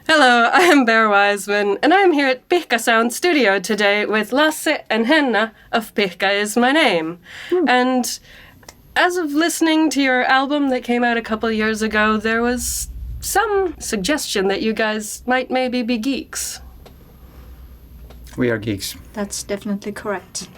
Hello, I am Bear Wiseman, and I'm here at Pihka Sound Studio today with Lasse and Henna of Pihka is my name. And as of listening to your album that came out a couple years ago, there was some suggestion that you guys might maybe be geeks. We are geeks. That's definitely correct.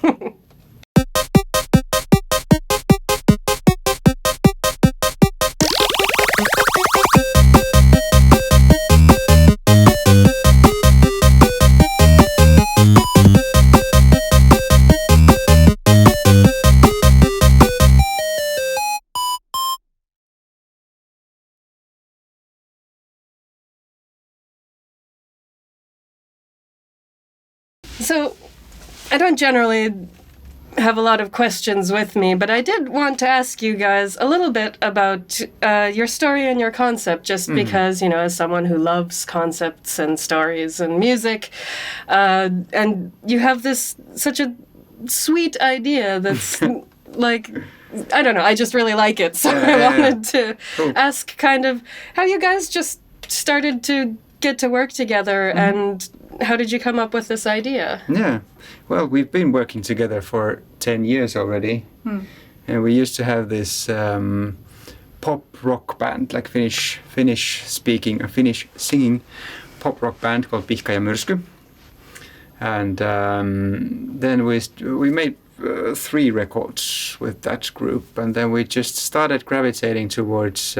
So, I don't generally have a lot of questions with me, but I did want to ask you guys a little bit about your story and your concept, just because, you know, as someone who loves concepts and stories and music, and you have this such a sweet idea that's like, I don't know, I just really like it. So I wanted to ask kind of how you guys just started to get to work together and how did you come up with this idea? Yeah, well, we've been working together for 10 years already. And we used to have this pop rock band, like Finnish singing pop rock band called Pihka ja Myrsky. And then we made 3 records with that group, and then we just started gravitating towards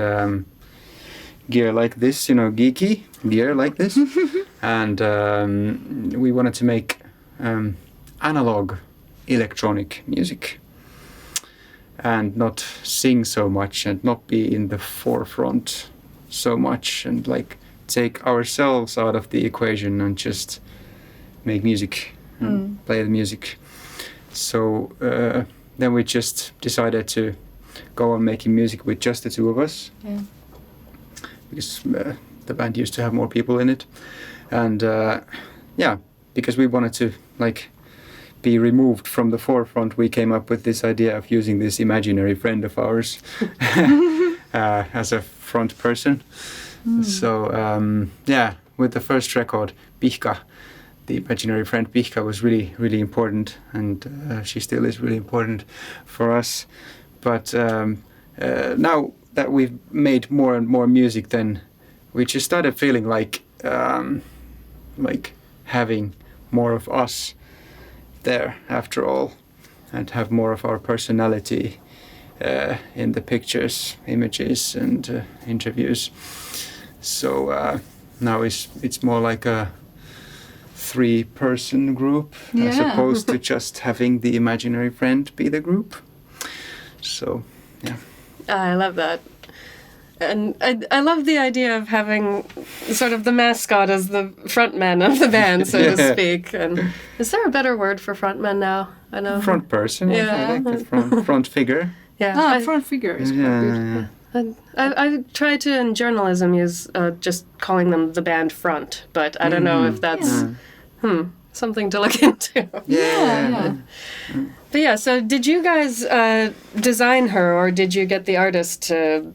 gear like this, you know, geeky gear like this. And we wanted to make analog electronic music and not sing so much and not be in the forefront so much and like take ourselves out of the equation and just make music and play the music. So then we just decided to go on making music with just the 2 of us. Yeah. Because the band used to have more people in it, and because we wanted to like be removed from the forefront, we came up with this idea of using this imaginary friend of ours as a front person. So with the first record, Pihka, the imaginary friend Pihka, was really, really important, and she still is really important for us. But now that we've made more and more music, then we just started feeling like having more of us there after all, and have more of our personality in the pictures, images, and interviews. So now it's more like a 3-person group as opposed to just having the imaginary friend be the group. So yeah. I love that. And I love the idea of having sort of the mascot as the frontman of the band, so to speak. And is there a better word for frontman now? I know. Front person, I like the front figure. Yeah. Front figure is quite good. I try to, in journalism, use just calling them the band front, but I don't know if that's something to look into. Yeah. But yeah, so did you guys design her, or did you get the artist to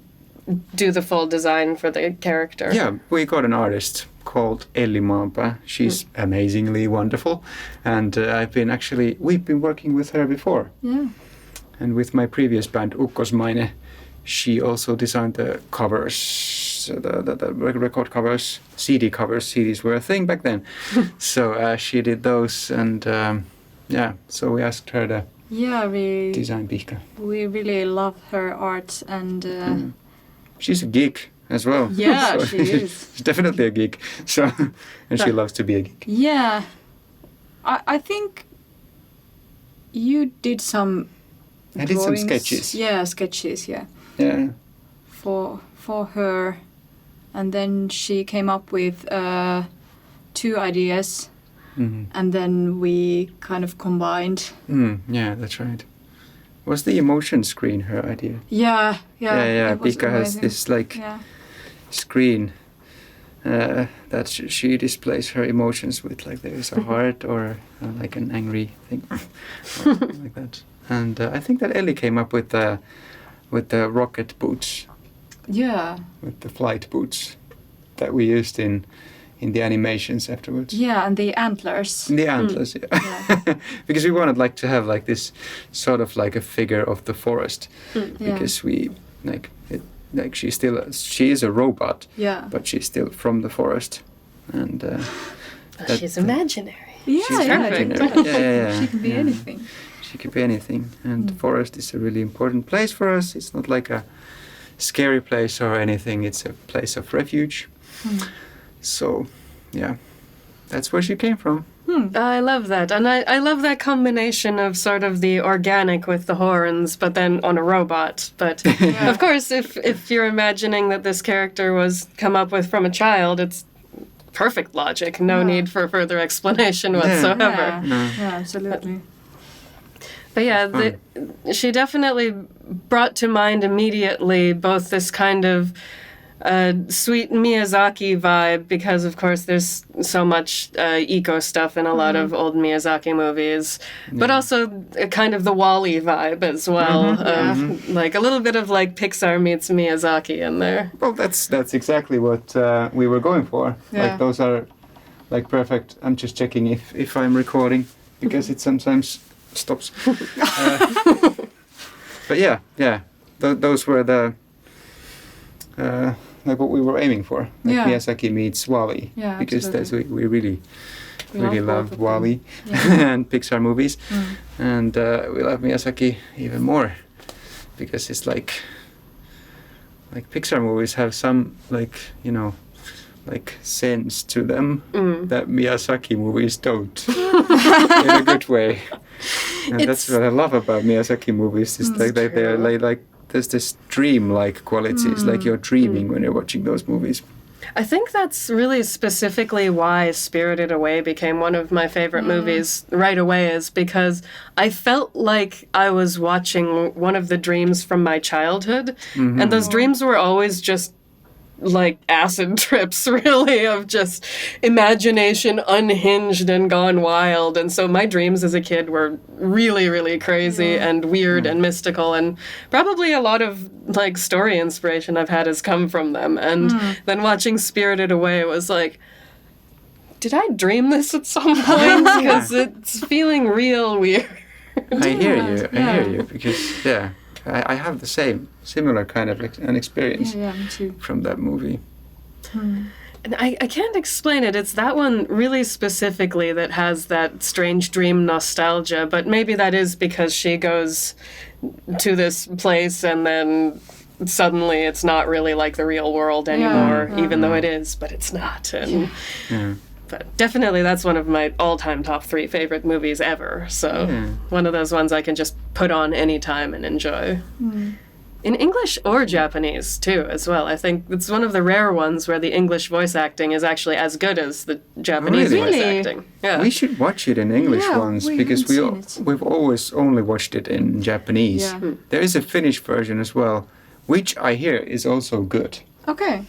do the full design for the character? Yeah, we got an artist called Elli Maanpää. She's amazingly wonderful, and we've been working with her before. Yeah. And with my previous band, Ukkosmaine, she also designed the covers, the record covers, CD covers. CDs were a thing back then. So she did those, and so we asked her to design Pihka. We really love her art, and she's a geek as well. Yeah, so she is. She's definitely a geek. So, and she loves to be a geek. Yeah, I think you did some. I did some sketches. Yeah, sketches. Yeah. Yeah. For her, and then she came up with 2 ideas, and then we kind of combined. Yeah, that's right. Was the emotion screen her idea? Yeah. Pihka has this screen that she displays her emotions with, like there is a heart or like an angry thing, or like that. And I think that Elli came up with the rocket boots. Yeah. With the flight boots that we used in in the animations afterwards. Yeah, and the antlers. The antlers, yeah. Because we wanted like to have like this sort of like a figure of the forest, because we like it. Like she is a robot, but she's still from the forest, and she's imaginary. Yeah, she's perfect. Yeah. She can be anything. She could be anything, and the forest is a really important place for us. It's not like a scary place or anything. It's a place of refuge. So, yeah, that's where she came from. I love that. And I love that combination of sort of the organic with the horns, but then on a robot. But of course, if you're imagining that this character was come up with from a child, it's perfect logic. No need for further explanation whatsoever. Yeah, absolutely. But yeah, she definitely brought to mind immediately both this kind of sweet Miyazaki vibe, because of course there's so much eco stuff in a lot of old Miyazaki movies, but also kind of the WALL-E vibe as well, like a little bit of like Pixar meets Miyazaki in there. Well, that's exactly what we were going for. Like those are like perfect. I'm just checking if I'm recording, because it sometimes stops. But yeah, those were the like what we were aiming for. Like Miyazaki meets WALL-E. Yeah, because absolutely. we really love WALL-E and Pixar movies, and we love Miyazaki even more because it's like Pixar movies have some like sense to them that Miyazaki movies don't, in a good way. And that's what I love about Miyazaki movies. Is like they're like there's this dream-like qualities, like you're dreaming when you're watching those movies. I think that's really specifically why Spirited Away became one of my favorite movies right away, is because I felt like I was watching one of the dreams from my childhood, and those dreams were always just like acid trips, really, of just imagination unhinged and gone wild. And so my dreams as a kid were really, really crazy and weird and mystical, and probably a lot of like story inspiration I've had has come from them. And then watching Spirited Away was like, did I dream this at some point? Because it's feeling real weird. I hear you, because I have the similar kind of an experience me too. from that movie. And I can't explain it. It's that one really specifically that has that strange dream nostalgia, but maybe that is because she goes to this place and then suddenly it's not really like the real world anymore, even though it is, but it's not. And but definitely that's one of my all-time top 3 favorite movies ever. So one of those ones I can just put on anytime and enjoy. In English or Japanese, too, as well. I think it's one of the rare ones where the English voice acting is actually as good as the Japanese voice acting. Yeah. We should watch it in English once, because we've always only watched it in Japanese. Yeah. There is a Finnish version as well, which I hear is also good. Okay.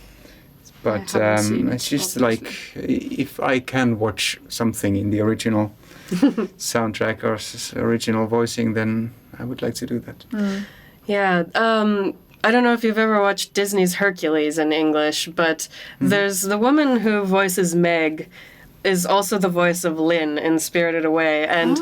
But I haven't seen it's it, just like, if I can watch something in the original soundtrack or original voicing, then I would like to do that. Yeah. I don't know if you've ever watched Disney's Hercules in English, but there's the woman who voices Meg is also the voice of Lynn in Spirited Away. And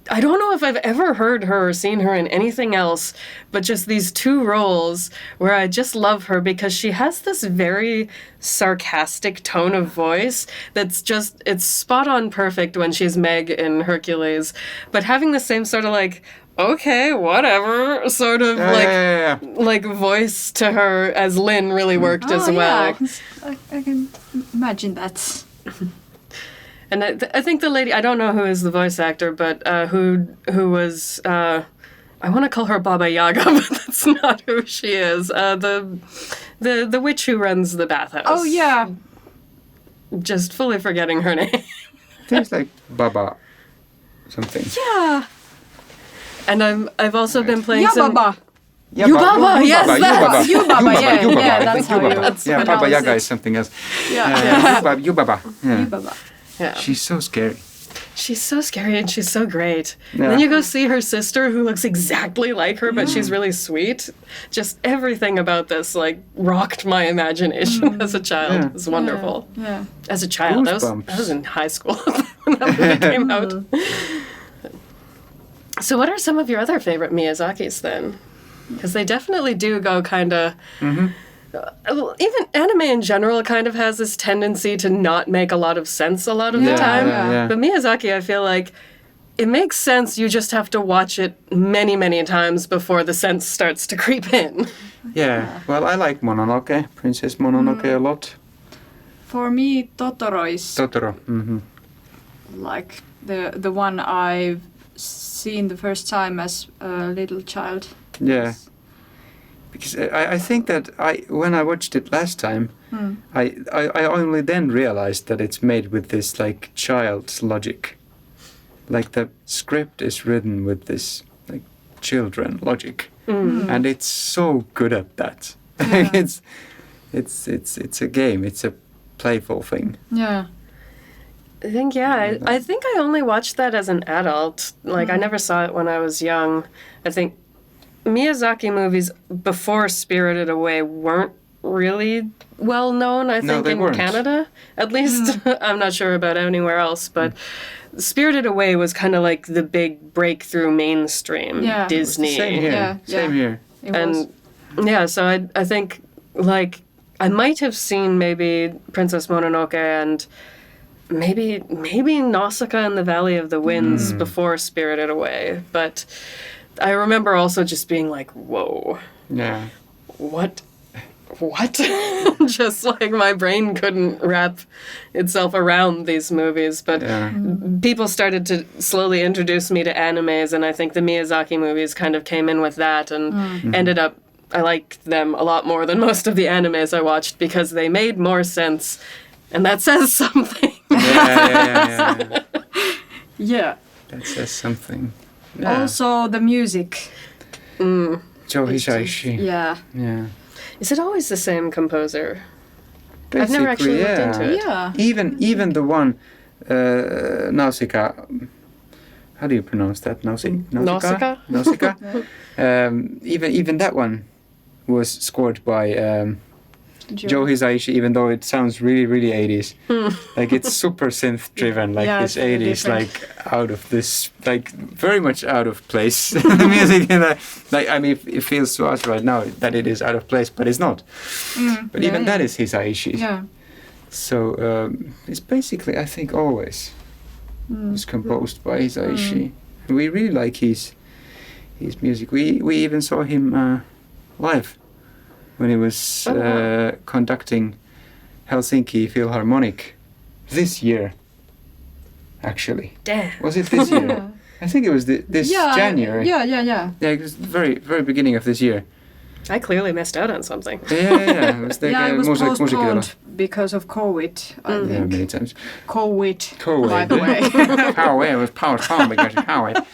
I don't know if I've ever heard her or seen her in anything else, but just these 2 roles where I just love her because she has this very sarcastic tone of voice that's just, it's spot on perfect when she's Meg in Hercules, but having the same sort of like, okay, whatever, sort of like voice to her as Lynn really worked as well. Yeah, I can imagine that. And I think the lady, I don't know who is the voice actor, but who was, I want to call her Baba Yaga, but that's not who she is. The witch who runs the bathhouse. Oh, yeah. Just fully forgetting her name. There's like Baba something. Yeah. And I've also been playing some... Baba. Yubaba, yes, that's Yubaba, yeah, that's how you Baba Yaga is something else. Yeah. Yubaba. Yeah. Yubaba. Yeah. She's so scary. she's so scary and she's so great. Yeah. And then you go see her sister who looks exactly like her, but she's really sweet. Just everything about this like rocked my imagination as a child. Yeah. It was wonderful. Yeah. As a child, I Goosebumps. was in high school when that movie came out. So what are some of your other favorite Miyazakis then? Because they definitely do go kind of... even anime in general kind of has this tendency to not make a lot of sense a lot of the time. Yeah. But Miyazaki, I feel like it makes sense. You just have to watch it many, many times before the sense starts to creep in. Yeah. Well, I like Mononoke, Princess Mononoke a lot. For me, Totoro is Totoro. Mm-hmm. like the one I've seen the first time as a little child. Yeah. Because I think that when I watched it last time, I only then realized that it's made with this like child's logic. Like the script is written with this like children logic, and it's so good at that. Yeah. it's a game. It's a playful thing. Yeah. I think I only watched that as an adult. Like, I never saw it when I was young. I think Miyazaki movies before Spirited Away weren't really well known, I think, they in weren't. Canada. At least, I'm not sure about anywhere else, but Spirited Away was kind of like the big breakthrough mainstream Yeah. Disney. Same here. Yeah, Same yeah. here. It was. And yeah, so I think like I might have seen maybe Princess Mononoke and maybe Nausicaa and the Valley of the Winds before Spirited Away, but I remember also just being like, whoa, Yeah. what? Just like my brain couldn't wrap itself around these movies, but Yeah. people started to slowly introduce me to animes, and I think the Miyazaki movies kind of came in with that and ended up, I liked them a lot more than most of the animes I watched because they made more sense, and that says something. Yeah. Yeah. That says something. Yeah. Also the music. Joe Hisaishi. Yeah. Yeah. Is it always the same composer? I've never actually looked into it. Yeah. Even the one Nausicaa. How do you pronounce that? Nausicaa? Nausicaa. Even that one was scored by Joe Hisaishi, even though it sounds really, really 80s. Like it's super synth driven, like Yeah, this it's very 80s, different. like out of this, like very much out of place. The music, like I mean, it feels to us right now that it is out of place, but it's not. But even that is Hisaishi. Yeah. So it's basically, I think, always was composed by Hisaishi. We really like his music. We even saw him live when he was conducting Helsinki Philharmonic this year. Actually, Damn. was it this year? I think it was this January. Yeah. Yeah, it was the very beginning of this year. I clearly missed out on something. Yeah. It was the Yeah, it was musiikilla. postponed because of COVID, I Yeah, think. many times. COVID, COVID. by the way. Power, it was postponed because of COVID.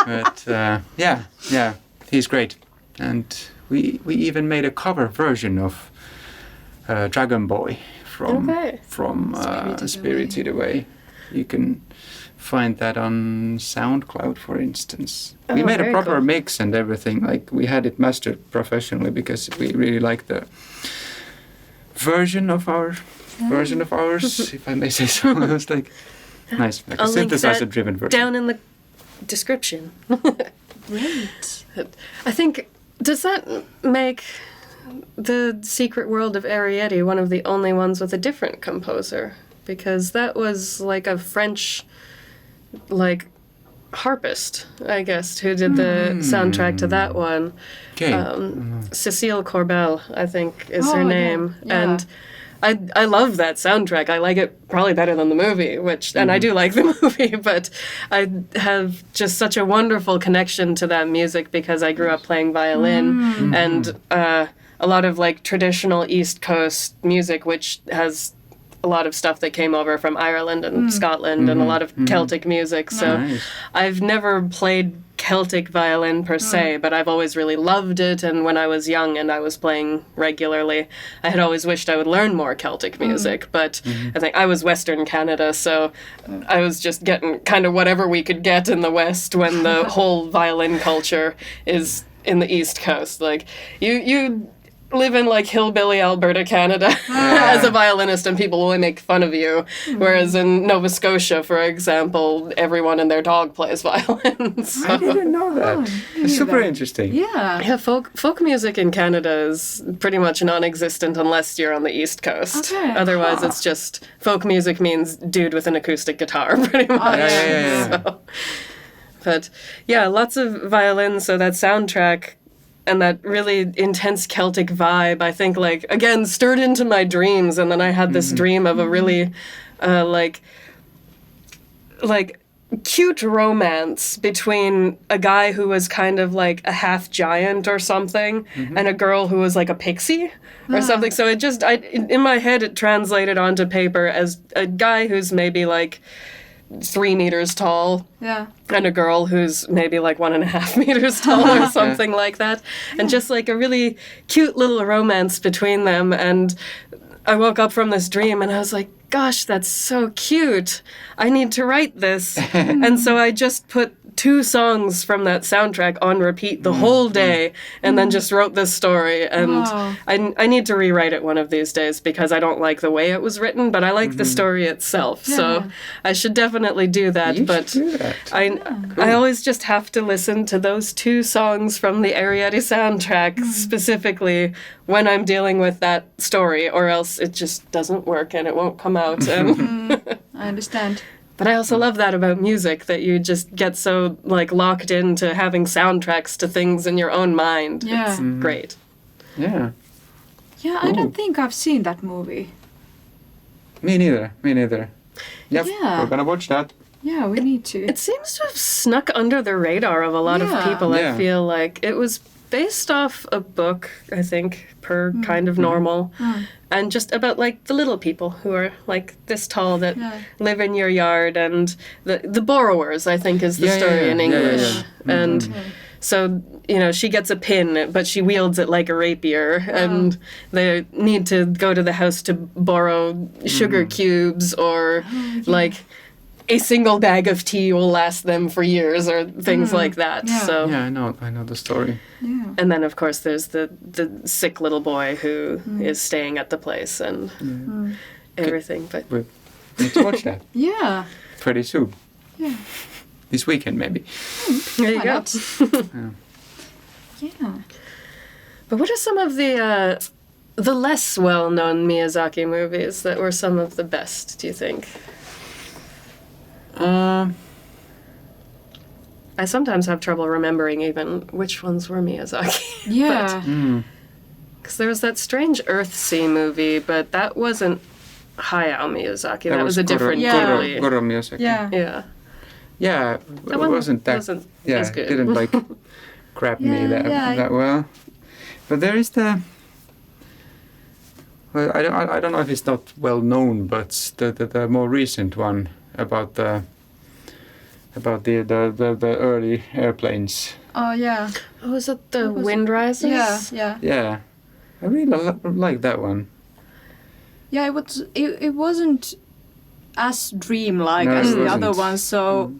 But yeah, he's great. And we even made a cover version of Dragon Boy from Spirited Away. You can find that on SoundCloud, for instance. We Oh, made a very proper cool. mix and everything. Like we had it mastered professionally because we really like the version of ours, if I may say so. It was like nice, like I'll a link that synthesizer-driven version. down in the description. Great. I think, does that make The Secret World of Arrietty one of the only ones with a different composer? Because that was like a French, like, harpist, I guess, who did the soundtrack to that one. Okay. Cécile Corbel, I think, is her Oh, yeah, name. yeah. And I love that soundtrack. I like it probably better than the movie, and I do like the movie, but I have just such a wonderful connection to that music because I grew up playing violin and a lot of like traditional East Coast music, which has a lot of stuff that came over from Ireland and Scotland and a lot of Celtic music. So Nice. I've never played Celtic violin per se, but I've always really loved it. And when I was young and I was playing regularly, I had always wished I would learn more Celtic music. But I think I was Western Canada, so I was just getting kind of whatever we could get in the West when the whole violin culture is in the East Coast. Like, you live in like hillbilly Alberta, Canada as a violinist and people will make fun of you. Whereas in Nova Scotia, for example, everyone and their dog plays violin. So. I didn't know that. It's super interesting. Yeah. Folk music in Canada is pretty much non-existent unless you're on the East Coast. Okay. Otherwise, it's just folk music means dude with an acoustic guitar, pretty much. Yeah. So, but yeah, lots of violin. So that soundtrack and that really intense Celtic vibe, I think, like, again, stirred into my dreams. And then I had this dream of a really, like cute romance between a guy who was kind of like a half giant or something and a girl who was like a pixie or something. So it just, in my head, it translated onto paper as a guy who's maybe like 3 meters tall. Yeah. And a girl who's maybe like 1.5 meters tall or something like that. And just like a really cute little romance between them. And I woke up from this dream and I was like, gosh, that's so cute. I need to write this. And so I just put 2 songs from that soundtrack on repeat the whole day and then just wrote this story. And I need to rewrite it one of these days because I don't like the way it was written, but I like the story itself. Yeah. So I should definitely do that. You but should do that. I always just have to listen to those 2 songs from the Arrietty soundtrack specifically when I'm dealing with that story, or else it just doesn't work and it won't come out. I understand. But I also love that about music, that you just get so like locked into having soundtracks to things in your own mind. Yeah. It's great. Yeah. Yeah, I don't think I've seen that movie. Me neither. Yep. Yeah. We're gonna watch that. Yeah, we need to. It seems to have snuck under the radar of a lot of people. Yeah. I feel like it was based off a book, I think, per Kind of Normal, and just about like the little people who are like this tall that live in your yard, and the borrowers, I think, is the story in English. And so, you know, she gets a pin, but she wields it like a rapier, and they need to go to the house to borrow sugar cubes or like a single bag of tea will last them for years or things like that. Yeah. So Yeah, I know the story. Yeah. and then of course there's the sick little boy who is staying at the place and everything. But We need to watch that Yeah. pretty soon. Yeah. This weekend, maybe. there you Why go. not? Yeah. But what are some of the less well-known Miyazaki movies that were some of the best, do you think? I sometimes have trouble remembering even which ones were Miyazaki. Yeah. Because there was that strange Earthsea movie, but that wasn't Hayao Miyazaki. That was a different movie. Goro Miyazaki. Yeah. Yeah. Yeah, That it one wasn't that. wasn't yeah, as good. didn't like grab me Yeah, that yeah. well. But there is the. Well, I don't know if it's not well known, but the more recent one about the early airplanes. Oh, yeah. Oh, was it the What was Wind Rises? Yeah, yeah. Yeah, I really like that one. Yeah, it wasn't as dreamlike No, as it the other wasn't. ones, so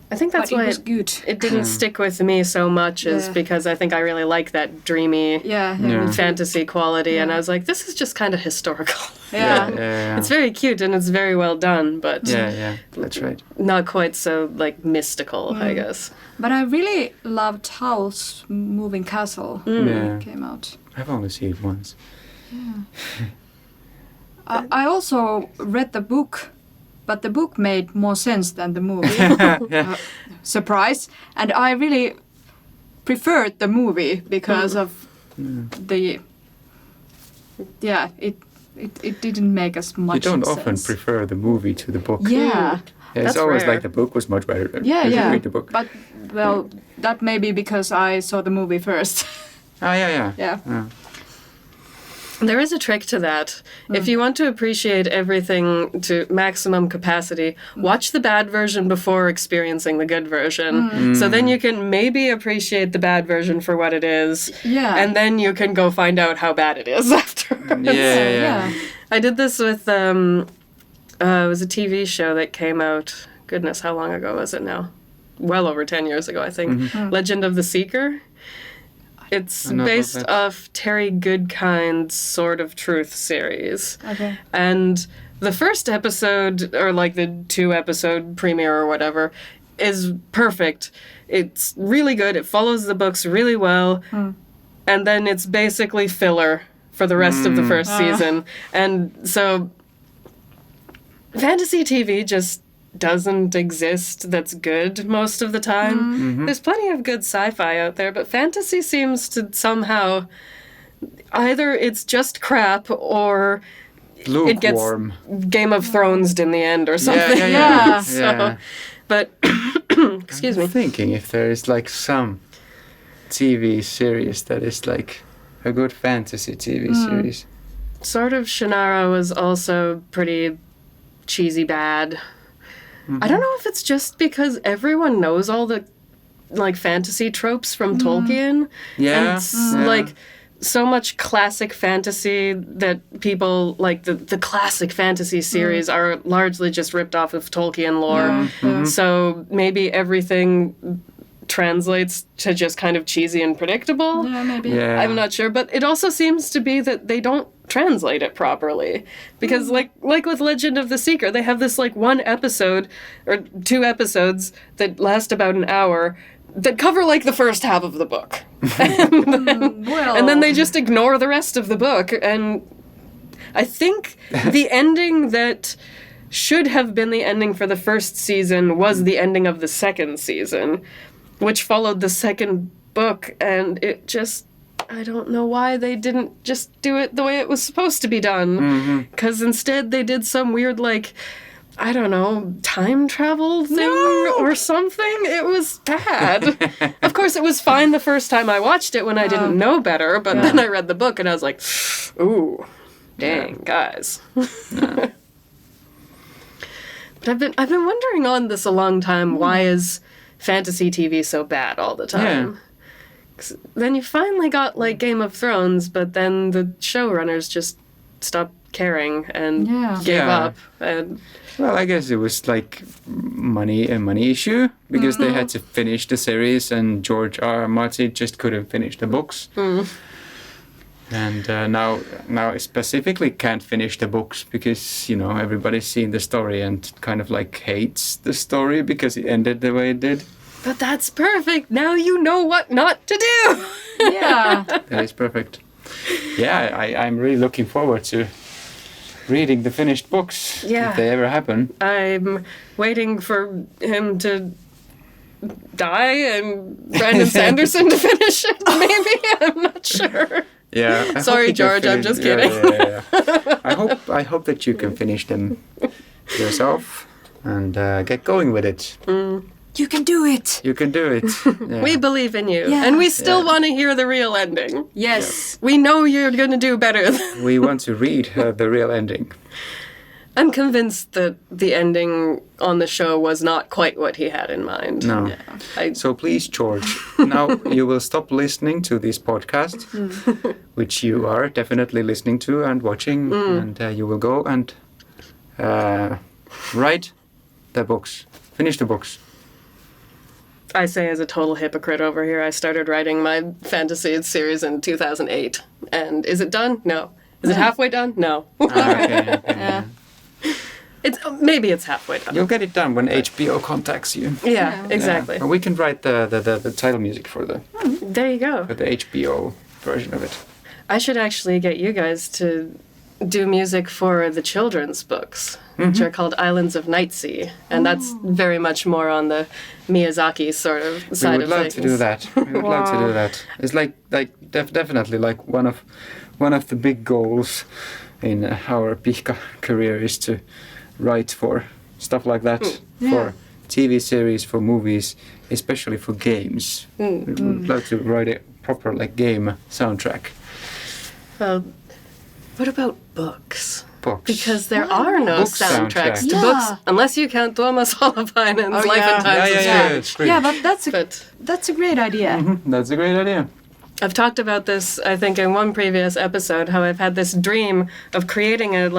I think that's but why it was good. it didn't stick with me so much, is Yeah. because I think I really like that dreamy Yeah. Yeah. fantasy quality, and Yeah. I was like, this is just kind of historical. Yeah. It's very cute and it's very well done, but Yeah, that's right. not quite so like mystical, I guess. But I really loved Howl's Moving Castle when Yeah. it came out. I've only seen it once. I also read the book, but the book made more sense than the movie. Yeah. Surprise! And I really preferred the movie because of the. Yeah, it didn't make as much You don't sense. often prefer the movie to the book. Yeah. Yeah, it's That's always rare. like the book was much better. Yeah, You should yeah. read the book. But well, that may be because I saw the movie first. Yeah. Yeah. There is a trick to that. If you want to appreciate everything to maximum capacity, watch the bad version before experiencing the good version. So then you can maybe appreciate the bad version for what it is. Yeah. And then you can go find out how bad it is afterwards. Yeah. I did this with, it was a TV show that came out, goodness, how long ago was it now? Well over 10 years ago, I think. Legend of the Seeker. It's based off Terry Goodkind's Sword of Truth series. Okay. And the first episode, or like the 2-episode premiere or whatever, is perfect. It's really good. It follows the books really well. And then it's basically filler for the rest of the first season. And so fantasy TV just doesn't exist that's good most of the time. There's plenty of good sci-fi out there, but fantasy seems to somehow either it's just crap or it gets Game of Thrones'd in the end or something. Yeah. So, but excuse me. I'm thinking if there is like some TV series that is like a good fantasy TV series. Sort of Shannara was also pretty cheesy bad. I don't know if it's just because everyone knows all the like fantasy tropes from Tolkien. And it's like so much classic fantasy that people like the classic fantasy series are largely just ripped off of Tolkien lore. So maybe everything translates to just kind of cheesy and predictable. Yeah, maybe. Yeah. I'm not sure, but it also seems to be that they don't translate it properly because like with Legend of the Seeker, they have this like 1 episode or 2 episodes that last about an hour that cover like the first half of the book. And then they just ignore the rest of the book. And I think the ending that should have been the ending for the first season was the ending of the second season, which followed the second book, and it just, I don't know why they didn't just do it the way it was supposed to be done. Because instead they did some weird, like, I don't know, time travel thing or something. It was bad. Of course, it was fine the first time I watched it when I didn't know better, but then I read the book and I was like, ooh, dang, guys. But I've been wondering on this a long time, why is fantasy TV so bad all the time? 'Cause then you finally got like Game of Thrones, but then the showrunners just stopped caring and gave up. And Well, I guess it was like a money issue because they had to finish the series, and George R. R. Martin just couldn't finish the books. And now specifically can't finish the books because, you know, everybody's seen the story and kind of like hates the story because it ended the way it did. but that's perfect. Now you know what not to do. Yeah. That is perfect. Yeah, I'm really looking forward to reading the finished books if they ever happen. I'm waiting for him to die and Brandon Sanderson to finish it, maybe? I'm not sure. Yeah. Sorry, George, I'm just kidding. Yeah. I hope that you can finish them yourself and get going with it. You can do it. You can do it. Yeah. We believe in you. Yeah. And we still want to hear the real ending. Yes. We know you're going to do better. We want to read the real ending. I'm convinced that the ending on the show was not quite what he had in mind. No. So please, George, now you will stop listening to this podcast, which you are definitely listening to and watching, and you will go and write the books, finish the books. I say as a total hypocrite over here, I started writing my fantasy series in 2008. And is it done? No. Is it halfway done? No. Okay. Yeah. Maybe it's halfway done. You'll get it done when HBO contacts you. Yeah, exactly. And we can write the title music for the There you go. HBO version of it. I should actually get you guys to do music for the children's books, which are called Islands of Nightsea. And that's very much more on the Miyazaki sort of side of things. We would love to do that. We would love to do that. It's like definitely like one of the big goals in our Pihka career is to write for stuff like that, for TV series, for movies, especially for games. We'd love to write a proper like game soundtrack. Well, What about books? Books. Because there are no Book soundtracks to soundtracks. books, Yeah. unless you count Tuomas Välimaan's Life and Times of Scrooge. It's great. Yeah, but But that's a great idea. That's a great idea. I've talked about this, I think, in one previous episode, how I've had this dream of creating a,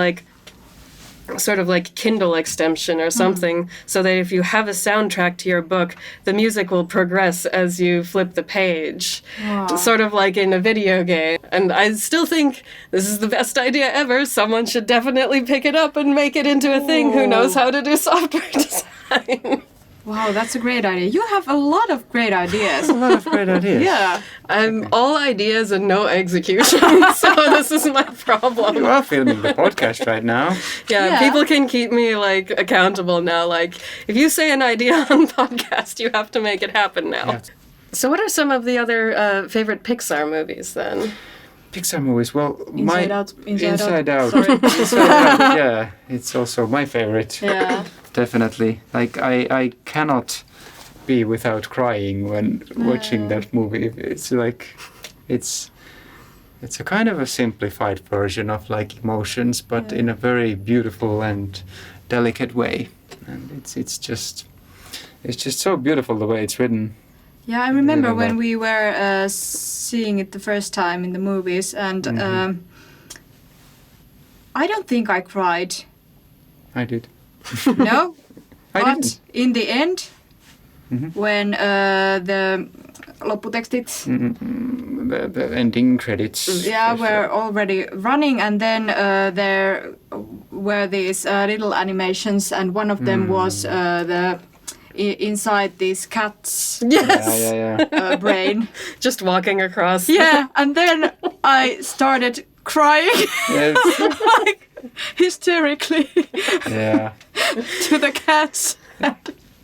sort of like Kindle extension or something, so that if you have a soundtrack to your book, the music will progress as you flip the page. Wow. Sort of like in a video game. And I still think this is the best idea ever. Someone should definitely pick it up and make it into a thing. Who knows how to do software design? Wow, that's a great idea. You have a lot of great ideas. A lot of great ideas. Yeah. I'm all ideas and no execution, so this is my problem. You are filming the podcast right now. Yeah, people can keep me accountable now. If you say an idea on podcast, you have to make it happen now. Yeah. So, what are some of the other favorite Pixar movies then? Pixar movies. Well, Inside Out. Inside Out. Sorry. Inside Out. Yeah, it's also my favorite. Yeah. Definitely. I cannot be without crying when watching that movie. It's it's a kind of a simplified version of emotions, but in a very beautiful and delicate way. And it's just so beautiful the way it's written. Yeah, I remember Really when love- we were seeing it the first time in the movies, and I don't think I cried. I did. No, I but didn't. in the end, Mhm. when the lopputekstit, The ending credits. were already running, and then there were these little animations, and one of them was the inside this cat's Yes! Yeah. brain. Just walking across. Yeah, and then I started crying Yes. like hysterically Yeah. to the cats.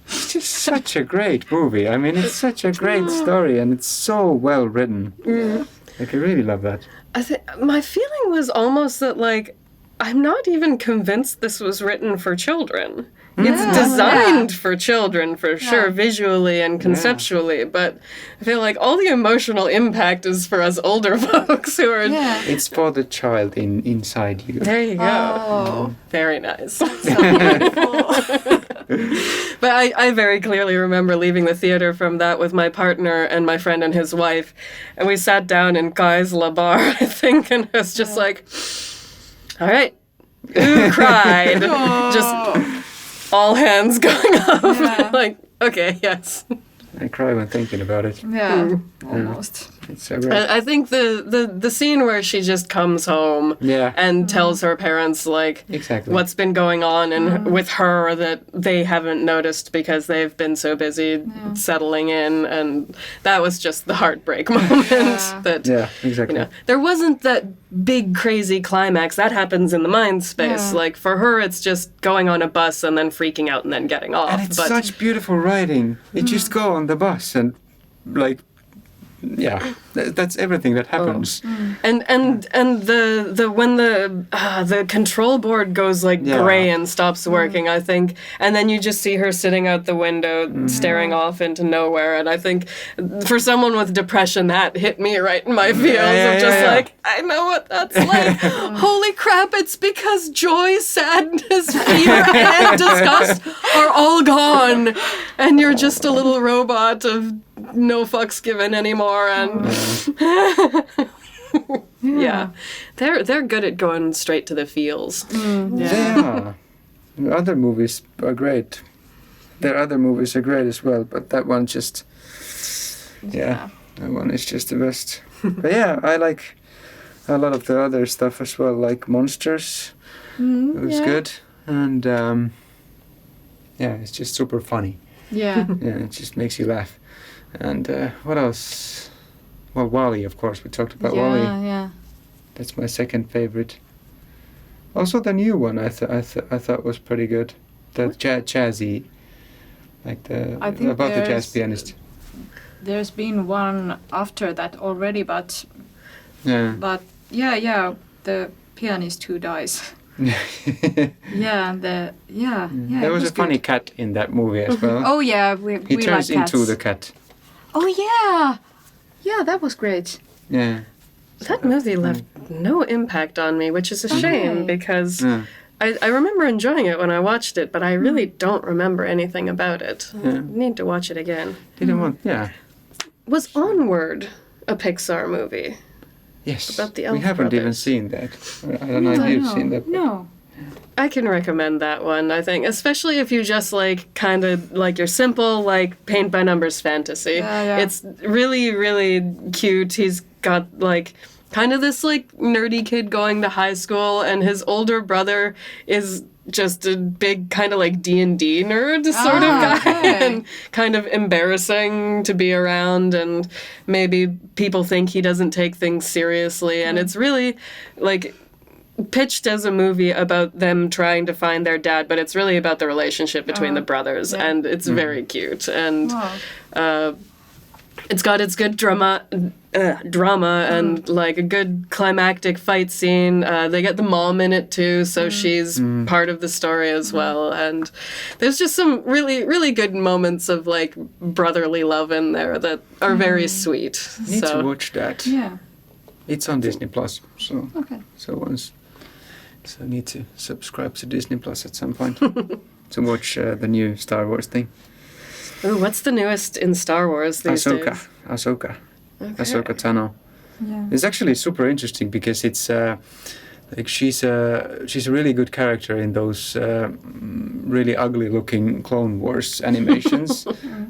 It's just such a great movie. I mean, it's such a great story, and it's so well written. I really love that. My feeling was almost that, I'm not even convinced this was written for children. It's designed for children, for sure, visually and conceptually, but I feel like all the emotional impact is for us older folks who are... Yeah. It's for the child inside you. There you go. Oh, Very nice. so beautiful. But I very clearly remember leaving the theater from that with my partner and my friend and his wife, and we sat down in Guy's La Bar, I think, and it was just all right, ooh, cried. Just all hands going up. Yeah. Okay, yes. I cry when thinking about it. Yeah, almost. It's so great. I think the scene where she just comes home Yeah. and tells her parents Exactly. what's been going on and with her that they haven't noticed because they've been so busy settling in, and that was just the heartbreak moment. That Yeah, exactly. there wasn't that big crazy climax that happens in the mind space. Yeah. For her, it's just going on a bus and then freaking out and then getting off. And it's such beautiful writing. You just go on the bus and that's everything that happens. And the when the control board goes gray and stops working, I think, and then you just see her sitting out the window staring off into nowhere, and I think for someone with depression that hit me right in my feels I know what that's like. Holy crap, it's because joy, sadness, fear, and disgust are all gone, and you're just a little robot of no fucks given anymore, and they're good at going straight to the feels. Yeah. Other movies are great. Their other movies are great as well, but that one just that one is just the best. But I like a lot of the other stuff as well, like Monsters. It was good, and it's just super funny. Yeah. Yeah, it just makes you laugh. And what else? Well, WALL-E, of course. We talked about WALL-E. Yeah. That's my second favorite. Also, the new one I thought was pretty good. The jazzy, I think about the jazz pianist. There's been one after that already, but Yeah. the pianist who dies. There It was a funny good. cat in that movie as well. Oh yeah, we He like turns cats. into the cat. Oh yeah, that was great. Yeah. That movie left no impact on me, which is a shame because I remember enjoying it when I watched it, but I really don't remember anything about it. I need to watch it again. Was Onward a Pixar movie? Yes. About the we Elf haven't even Brothers. seen that. I don't know if you've seen that. No. I can recommend that one, I think, especially if you just like kind of like your simple like paint by numbers fantasy. Yeah. It's really, really cute. He's got like kind of this like nerdy kid going to high school, and his older brother is just a big kind of like D&D nerd sort of guy, and kind of embarrassing to be around, and maybe people think he doesn't take things seriously, and it's really like pitched as a movie about them trying to find their dad, but it's really about the relationship between the brothers, and it's very cute, and it's got its good drama and like a good climactic fight scene. They get the mom in it too, so she's part of the story as well. And there's just some really, really good moments of like brotherly love in there that are very sweet. Need to watch that. Yeah. It's on Disney Plus, so Okay. So I need to subscribe to Disney Plus at some point to watch the new Star Wars thing. Ooh, what's the newest in Star Wars these days? Ahsoka. Okay. Ahsoka Tano. Yeah. It's actually super interesting because it's like she's a really good character in those really ugly looking Clone Wars animations.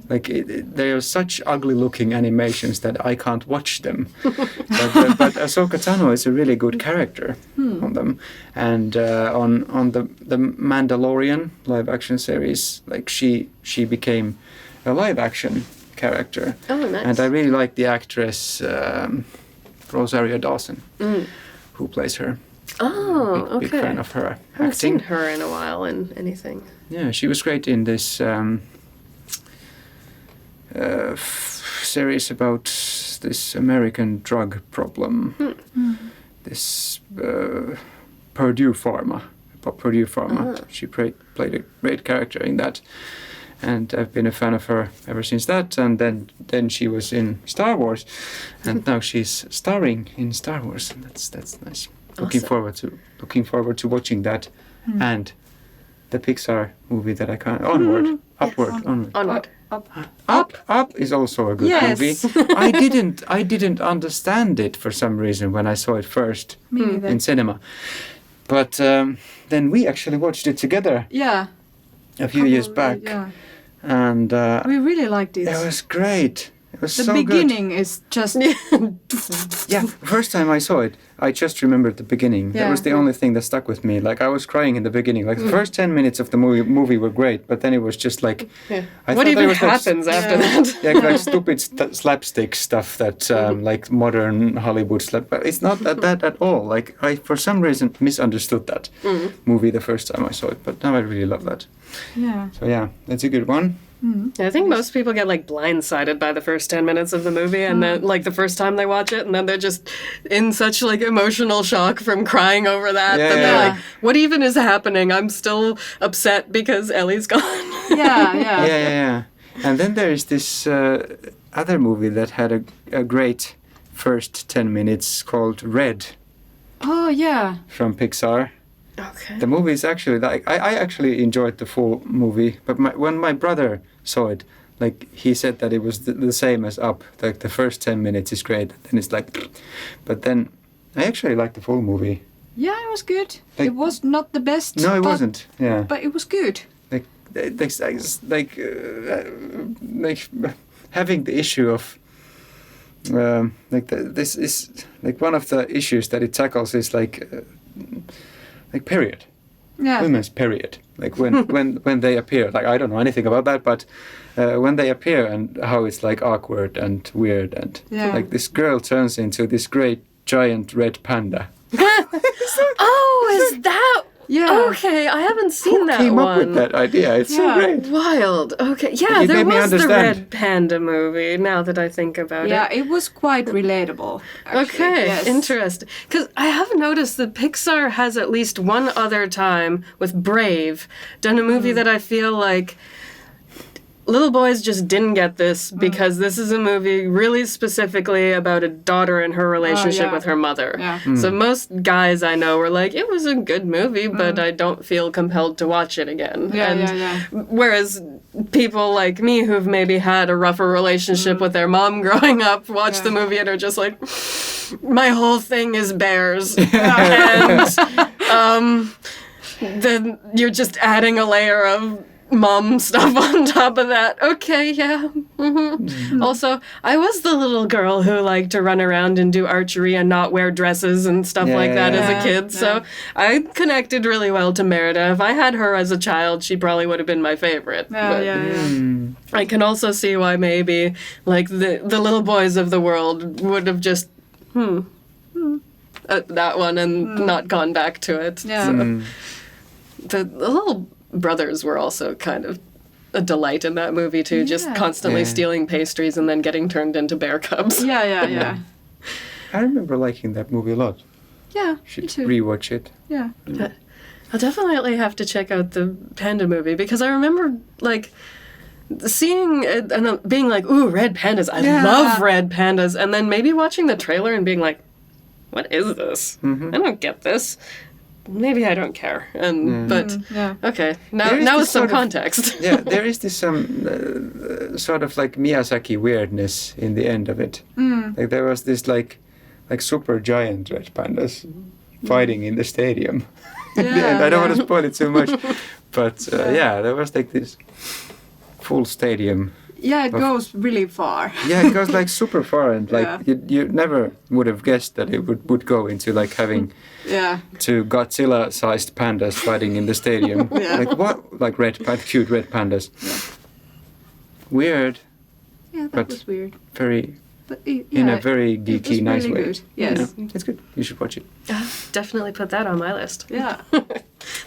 Like they are such ugly looking animations that I can't watch them. but Ahsoka Tano is a really good character on them, and on the Mandalorian live action series, like she became a live action character. Oh, nice. And I really like the actress Rosario Dawson, who plays her. Oh, okay. Big fan of her I haven't seen acting. her in a while in anything. Yeah, she was great in this series about this American drug problem. This Purdue Pharma. She played a great character in that. And I've been a fan of her ever since that. And then she was in Star Wars, and now she's starring in Star Wars. And that's nice. Looking forward to watching that, and the Pixar movie that I can't. Onward. Up is also a good movie. I didn't understand it for some reason when I saw it first in cinema, but then we actually watched it together. Yeah. A few years back. Yeah. And We really liked it. it was great. It was The so beginning is just good. Yeah, first time I saw it, I just remembered the beginning. That was the only thing that stuck with me. Like I was crying in the beginning. Like the first 10 minutes of the movie were great, but then it was just like What even happens after that? Yeah, like stupid slapstick stuff that like modern Hollywood slap. But it's not that at all. Like I for some reason misunderstood that movie the first time I saw it, but now I really love that. yeah. So yeah, that's a good one. I think most people get like blindsided by the first 10 minutes of the movie, and then like the first time they watch it, and then they're just in such like emotional shock from crying over that they're like, what even is happening? I'm still upset because Ellie's gone. Yeah. And then there is this other movie that had a great first 10 minutes called Red Oh, yeah. from Pixar. Okay. The movie is actually like I actually enjoyed the full movie, but when my brother saw it, like he said that it was the same as Up. Like the first 10 minutes is great, and it's like, but then I actually liked the full movie. Yeah, it was good. Like- It was not the best. No, it but- wasn't. Yeah. But it was good. Like having the issue of this is like one of the issues that it tackles is like period, Yeah. women's period, like when they appear. Like I don't know anything about that, but when they appear and how it's like awkward and weird, and like this girl turns into this great giant red panda. Oh, is that? Yeah. Okay, I haven't seen that Came one. up with that idea. It's so great. Wild. Okay, yeah, It there made me was the understand. Red Panda movie. Now that I think about Yeah, it. it was quite relatable. Actually. Okay, Yes. interesting. Because I have noticed that Pixar has at least one other time with Brave done a movie that I feel little boys just didn't get this because this is a movie really specifically about a daughter and her relationship with her mother. Yeah. So most guys I know were like, it was a good movie, but I don't feel compelled to watch it again. Whereas people like me who've maybe had a rougher relationship with their mom growing up watch the movie and are just like, my whole thing is bears. And then you're just adding a layer of mom stuff on top of that. Okay, yeah. Also, I was the little girl who liked to run around and do archery and not wear dresses and stuff like that as a kid. So I connected really well to Merida. If I had her as a child, she probably would have been my favorite. I can also see why maybe like the little boys of the world would have just that one and not gone back to it. Yeah. So, the little brothers were also kind of a delight in that movie too, just constantly stealing pastries and then getting turned into bear cubs. Yeah. I remember liking that movie a lot. Yeah, Should me too. rewatch it. Yeah. I'll definitely have to check out the panda movie because I remember like seeing it and being like, ooh, red pandas. I love red pandas. And then maybe watching the trailer and being like, what is this? I don't get this. Maybe I don't care. But okay, now with some context. There is this sort of like Miyazaki weirdness in the end of it. Like there was this like super giant red pandas fighting in the stadium. In the end, I don't want to spoil it too much, but there was like this full stadium. Yeah, it goes really far. Yeah, it goes like super far, and like you never would have guessed that it would go into like having two Godzilla-sized pandas fighting in the stadium. Like what? Like cute red pandas. Weird. Yeah, that was weird. Very. In a very geeky, nice really way. Good. Yes. Yeah, it's good. You should watch it. Definitely put that on my list. Yeah.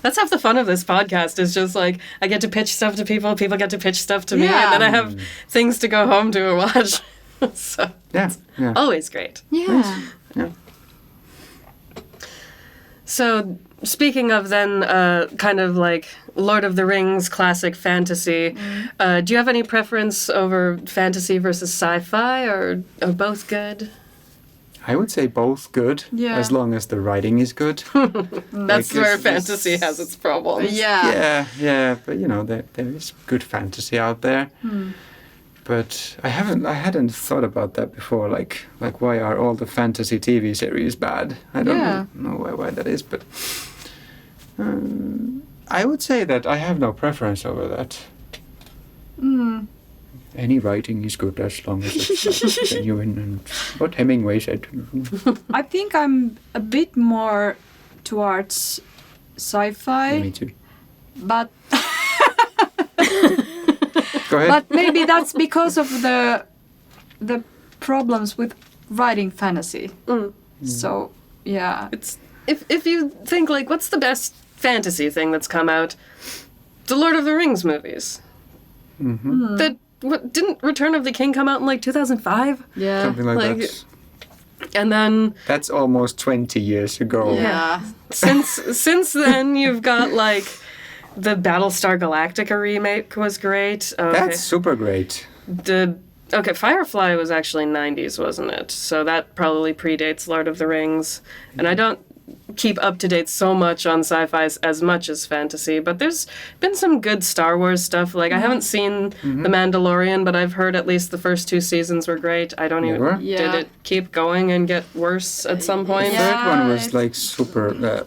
That's half the fun of this podcast is just like I get to pitch stuff to people get to pitch stuff to me, and then I have things to go home to and watch. So it's always great. Yeah. Yeah. So speaking of then kind of like Lord of the Rings classic fantasy, do you have any preference over fantasy versus sci-fi, or are both good? I would say both good, as long as the writing is good. That's where fantasy has its problems. Yeah, but you know, there is good fantasy out there. But I hadn't thought about that before. Like why are all the fantasy TV series bad? I don't know why that is, but I would say that I have no preference over that. Any writing is good as long as it's genuine and what Hemingway said. I think I'm a bit more towards sci-fi. Me too. But Go ahead. But maybe that's because of the problems with writing fantasy. So it's if you think like what's the best fantasy thing that's come out, the Lord of the Rings movies. Didn't Return of the King come out in like 2005? Yeah, something like that. And then that's almost 20 years ago. Yeah. Since then you've got like the Battlestar Galactica remake was great. That's super great. Firefly was actually 90s, wasn't it? So that probably predates Lord of the Rings. And I don't keep up to date so much on sci-fi as much as fantasy, but there's been some good Star Wars stuff. Like I haven't seen The Mandalorian, but I've heard at least the first 2 seasons were great. I don't even did it keep going and get worse at some point? The third one was like super.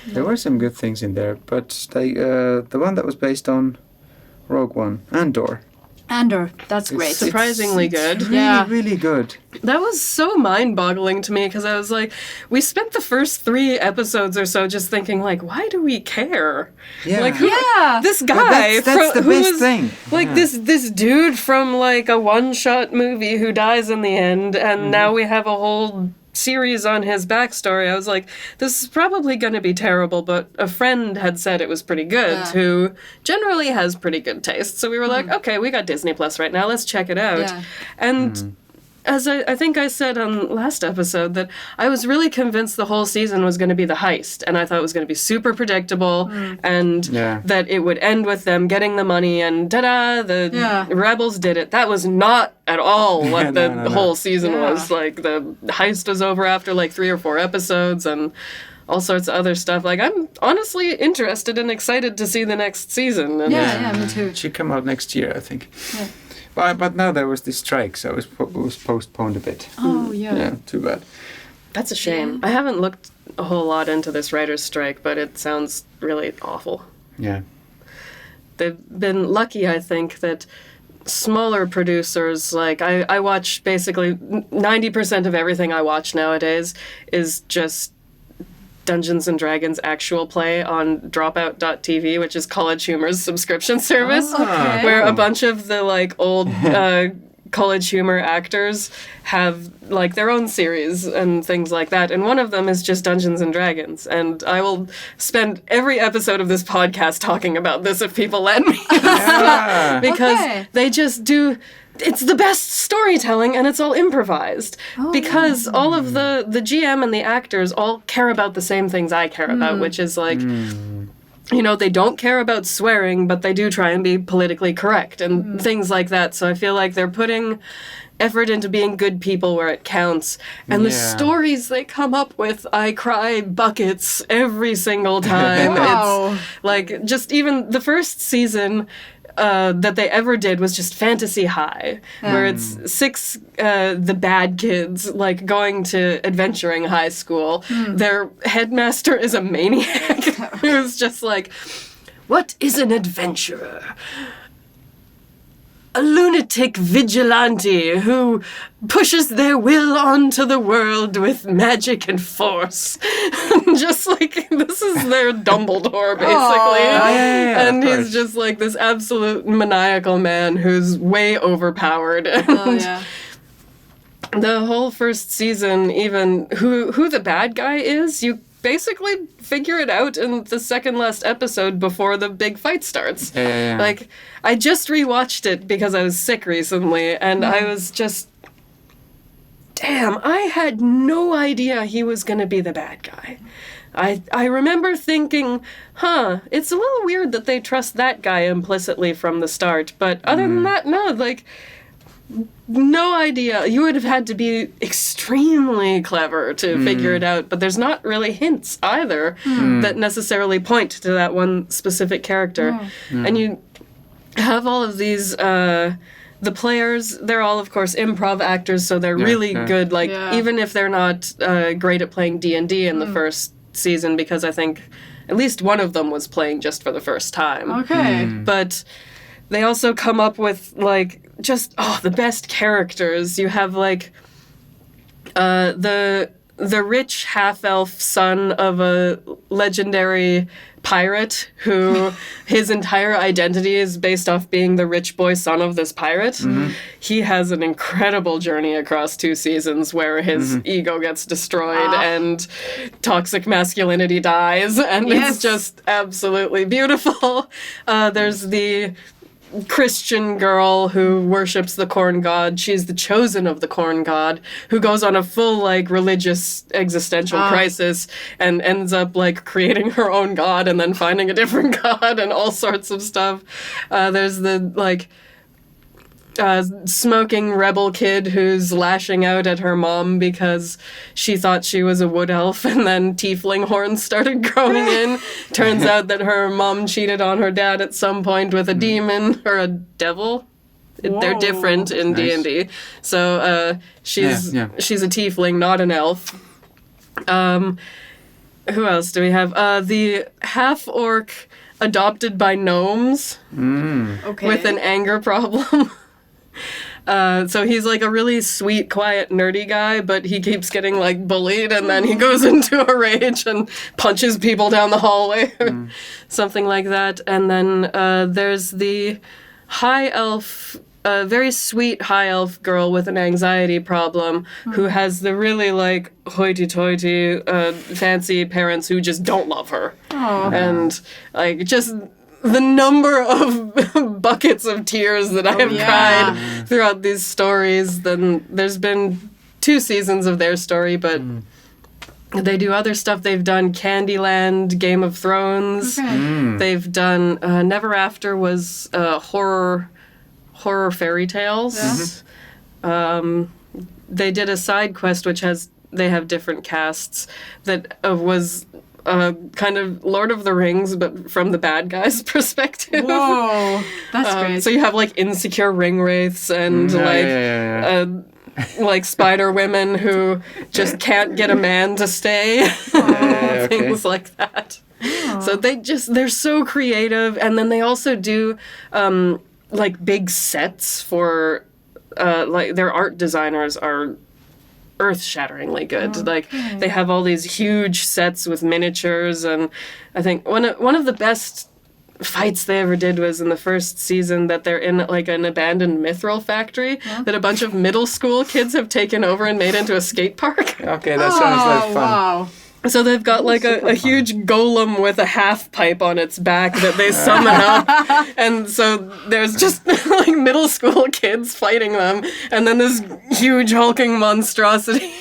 There were some good things in there, but the one that was based on Rogue One, Andor, that's great. Surprisingly good. Really, really good. That was so mind-boggling to me because I was like, we spent the first 3 episodes or so just thinking like, why do we care? Yeah. Like, this guy. Well, that's the best thing. Like this dude from like a one-shot movie who dies in the end, and now we have a whole series on his backstory. I was like, this is probably going to be terrible, but a friend had said it was pretty good, who generally has pretty good taste. So we were like, okay, we got Disney Plus right now, let's check it out. And as I think I said on last episode, that I was really convinced the whole season was going to be the heist, and I thought it was going to be super predictable, and that it would end with them getting the money, and ta-da, the rebels did it. That was not at all what the whole season was. Like, the heist was over after like 3 or 4 episodes, and all sorts of other stuff. Like, I'm honestly interested and excited to see the next season. And me too. It should come out next year, I think. But now there was this strike, so it was postponed a bit. Oh, yeah. Yeah, too bad. That's a shame. I haven't looked a whole lot into this writer's strike, but it sounds really awful. Yeah. They've been lucky, I think, that smaller producers, like, I watch basically 90% of everything I watch nowadays is just Dungeons & Dragons actual play on Dropout.tv, which is College Humor's subscription service, where a bunch of the, like, old College Humor actors have, like, their own series and things like that, and one of them is just Dungeons & Dragons, and I will spend every episode of this podcast talking about this if people let me. Because they just do... It's the best storytelling, and it's all improvised. Because all of the GM and the actors all care about the same things I care about, which is, like, you know, they don't care about swearing, but they do try and be politically correct and things like that. So I feel like they're putting effort into being good people where it counts. And the stories they come up with, I cry buckets every single time. It's, like, just even the first season... that they ever did was just Fantasy High, where it's 6 the bad kids, like, going to adventuring high school. Their headmaster is a maniac who's just like, what is an adventurer? A lunatic vigilante who pushes their will onto the world with magic and force. Just like, this is their Dumbledore, basically. And he's just like this absolute maniacal man who's way overpowered. And the whole first season, even who the bad guy is, you basically figure it out in the second last episode before the big fight starts. Like, I just rewatched it because I was sick recently, and I was just... Damn, I had no idea he was going to be the bad guy. I remember thinking, it's a little weird that they trust that guy implicitly from the start, but other than that, no, like... No idea. You would have had to be extremely clever to figure it out, but there's not really hints either that necessarily point to that one specific character. And you have all of these, the players, they're all, of course, improv actors, so they're really good, like, even if they're not great at playing D&D in the first season, because I think at least one of them was playing just for the first time. But they also come up with, like, just, the best characters. You have, like, the rich half-elf son of a legendary pirate who his entire identity is based off being the rich boy son of this pirate. He has an incredible journey across 2 seasons where his ego gets destroyed and toxic masculinity dies, and it's just absolutely beautiful. There's the Christian girl who worships the corn god. She's the chosen of the corn god, who goes on a full, like, religious existential crisis and ends up, like, creating her own god and then finding a different god and all sorts of stuff. There's the, like, smoking rebel kid who's lashing out at her mom because she thought she was a wood elf, and then tiefling horns started growing in. Turns out that her mom cheated on her dad at some point with a demon or a devil. They're different in D&D. So she's a tiefling, not an elf. Who else do we have? The half-orc adopted by gnomes with an anger problem. So he's like a really sweet, quiet, nerdy guy, but he keeps getting, like, bullied, and then he goes into a rage and punches people down the hallway or something like that. And then there's the high elf, very sweet high elf girl with an anxiety problem who has the really, like, hoity-toity, fancy parents who just don't love her. And, like, just... the number of buckets of tears that I have cried throughout these stories. Then there's been 2 seasons of their story, but they do other stuff. They've done Candyland, Game of Thrones. Okay. They've done Never After was horror fairy tales. They did a side quest which they have different casts that was kind of Lord of the Rings, but from the bad guy's perspective. Whoa, that's great. So you have like insecure ring wraiths and like spider women who just can't get a man to stay. Things like that. Oh. So they're so creative, and then they also do like big sets for like their art designers are earth-shatteringly good. Like they have all these huge sets with miniatures, and I think one of the best fights they ever did was in the first season that they're in like an abandoned mithril factory that a bunch of middle school kids have taken over and made into a skate park. Okay, that sounds like fun. Wow. So they've got like a huge golem with a half pipe on its back that they summon up. And so there's just like middle school kids fighting them. And then this huge hulking monstrosity.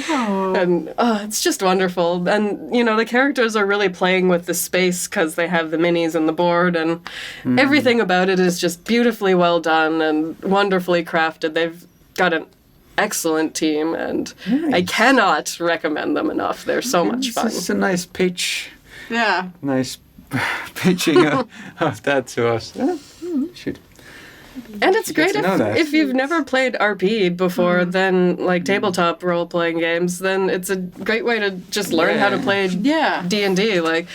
And it's just wonderful. And, you know, the characters are really playing with the space because they have the minis and the board. And everything about it is just beautifully well done and wonderfully crafted. They've got an excellent team, and I cannot recommend them enough. They're so much fun. It's a nice pitch. Yeah. Nice pitching of that to us. Should. And it's great if you've never played RP before, then like tabletop role-playing games, then it's a great way to just learn how to play D&D. Like,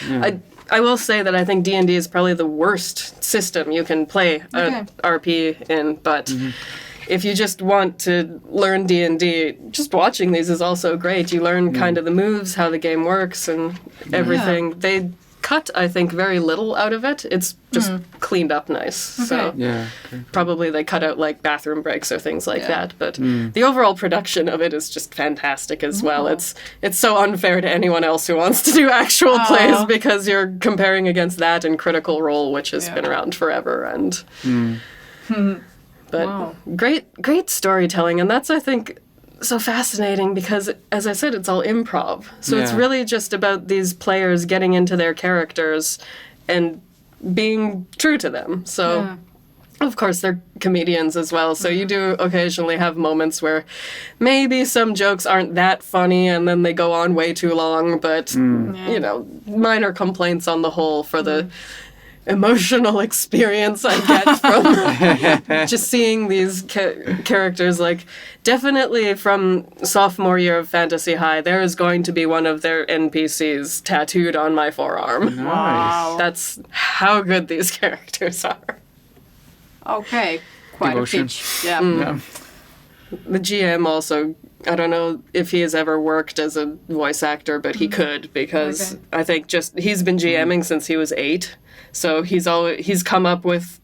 I will say that I think D&D is probably the worst system you can play RP in, but if you just want to learn D&D, just watching these is also great. You learn kind of the moves, how the game works, and everything. They cut, I think, very little out of it. It's just cleaned up nice. So probably they cut out like bathroom breaks or things like that. But the overall production of it is just fantastic as well. It's so unfair to anyone else who wants to do actual plays because you're comparing against that and Critical Role, which has been around forever. And but great storytelling, and that's, I think, so fascinating because, as I said, it's all improv. So it's really just about these players getting into their characters and being true to them. So, of course, they're comedians as well. So you do occasionally have moments where maybe some jokes aren't that funny and then they go on way too long. But, you know, minor complaints on the whole for the emotional experience I get from just seeing these characters. Like, definitely from sophomore year of Fantasy High, there is going to be one of their NPCs tattooed on my forearm. Nice. That's how good these characters are. Okay, quite Devotion. a pitch. Yeah. The GM also, I don't know if he has ever worked as a voice actor, but he could, because I think he's been GMing since he was 8. So he's come up with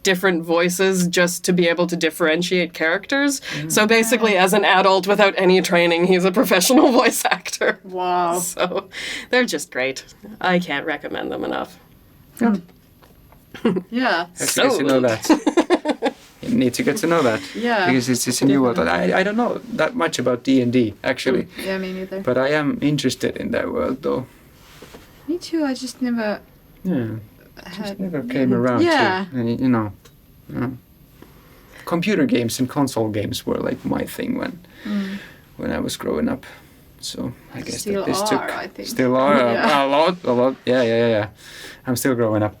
different voices just to be able to differentiate characters. So basically, as an adult without any training, he's a professional voice actor. Wow. So they're just great. I can't recommend them enough. Yeah. So to know that. You need to get to know that. Yeah. Because it's a new world. I don't know that much about D&D, actually. Yeah, me neither. But I am interested in that world, though. Me too. I just never. Just never came around to, and you know, computer games and console games were like my thing when I was growing up. So I guess Still that this are, took I think. still are a lot. Yeah. I'm still growing up.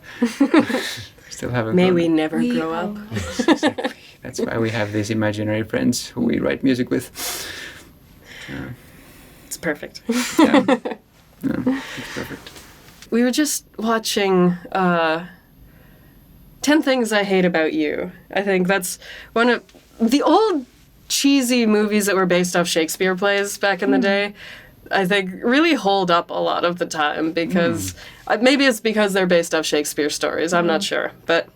Still haven't. May grown we up. never grow up. Exactly. That's why we have these imaginary friends who we write music with. It's perfect. Yeah, it's perfect. We were just watching 10 Things I Hate About You. I think that's one of the old cheesy movies that were based off Shakespeare plays back in the day. I think really hold up a lot of the time because maybe it's because they're based off Shakespeare stories. I'm not sure. But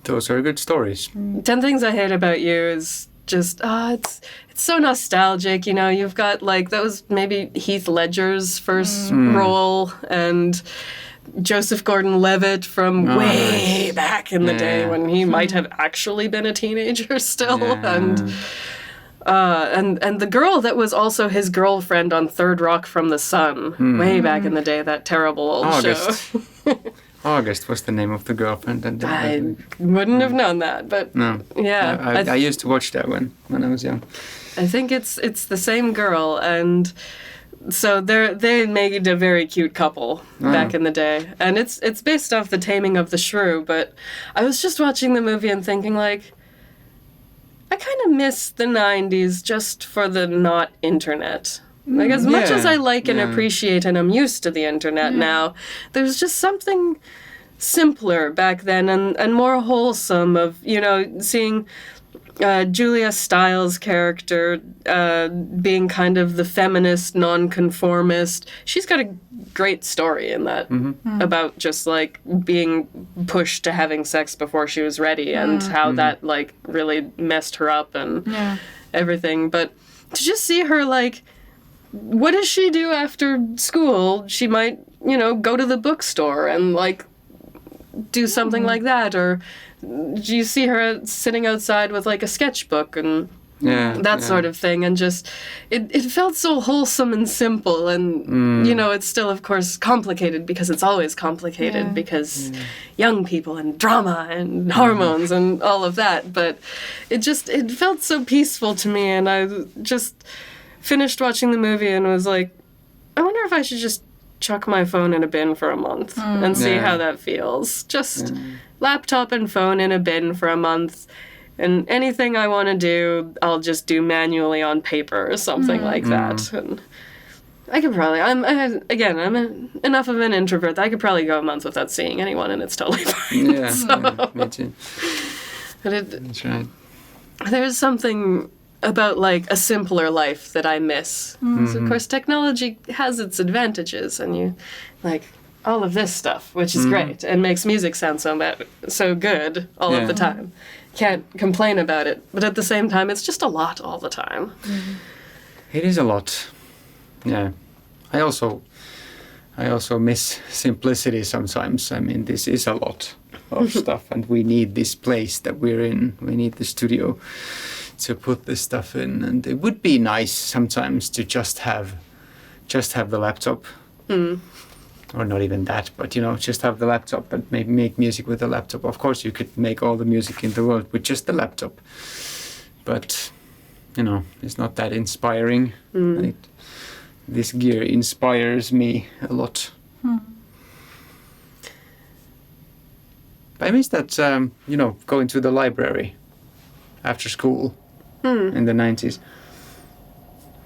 those are good stories. 10 Things I Hate About You is just, it's so nostalgic. You know, you've got like, that was maybe Heath Ledger's first role, and Joseph Gordon-Levitt from way nice. back in the day when he might have actually been a teenager still, and the girl that was also his girlfriend on Third Rock from the Sun, way back in the day, that terrible old show. August was the name of the girlfriend. And I wouldn't have known that, but yeah. I used to watch that when I was young. I think it's the same girl, and so they made a very cute couple back in the day, and it's based off The Taming of the Shrew. But I was just watching the movie and thinking, like, I kind of miss the 90s just for the not internet. Like, as much as I like and appreciate and I'm used to the internet now, there's just something simpler back then and more wholesome of, you know, seeing Julia Stiles' character being kind of the feminist, nonconformist. She's got a great story in that about just, like, being pushed to having sex before she was ready and how that, like, really messed her up and everything. But to just see her, like, what does she do after school? She might, you know, go to the bookstore and, like, do something like that. Or do you see her sitting outside with, like, a sketchbook and that sort of thing? And just, it felt so wholesome and simple. And, you know, it's still, of course, complicated because it's always complicated because young people and drama and hormones and all of that. But it felt so peaceful to me. And I just finished watching the movie and was like, I wonder if I should just chuck my phone in a bin for a month and see how that feels. Just laptop and phone in a bin for a month, and anything I want to do, I'll just do manually on paper or something like that. And I could probably, I'm enough of an introvert that I could probably go a month without seeing anyone, and it's totally fine. Me too. But That's right. There's something about, like, a simpler life that I miss. So, of course, technology has its advantages, and you, like, all of this stuff, which is great, and makes music sound so good all of the time. Can't complain about it, but at the same time, it's just a lot all the time. It is a lot. Yeah. I also miss simplicity sometimes. I mean, this is a lot of stuff, and we need this place that we're in. We need the studio to put this stuff in, and it would be nice sometimes to just have the laptop, or not even that, but, you know, just have the laptop and maybe make music with the laptop. Of course, you could make all the music in the world with just the laptop, but, you know, it's not that inspiring. This gear inspires me a lot. But I miss that, you know, going to the library after school. In the 90s,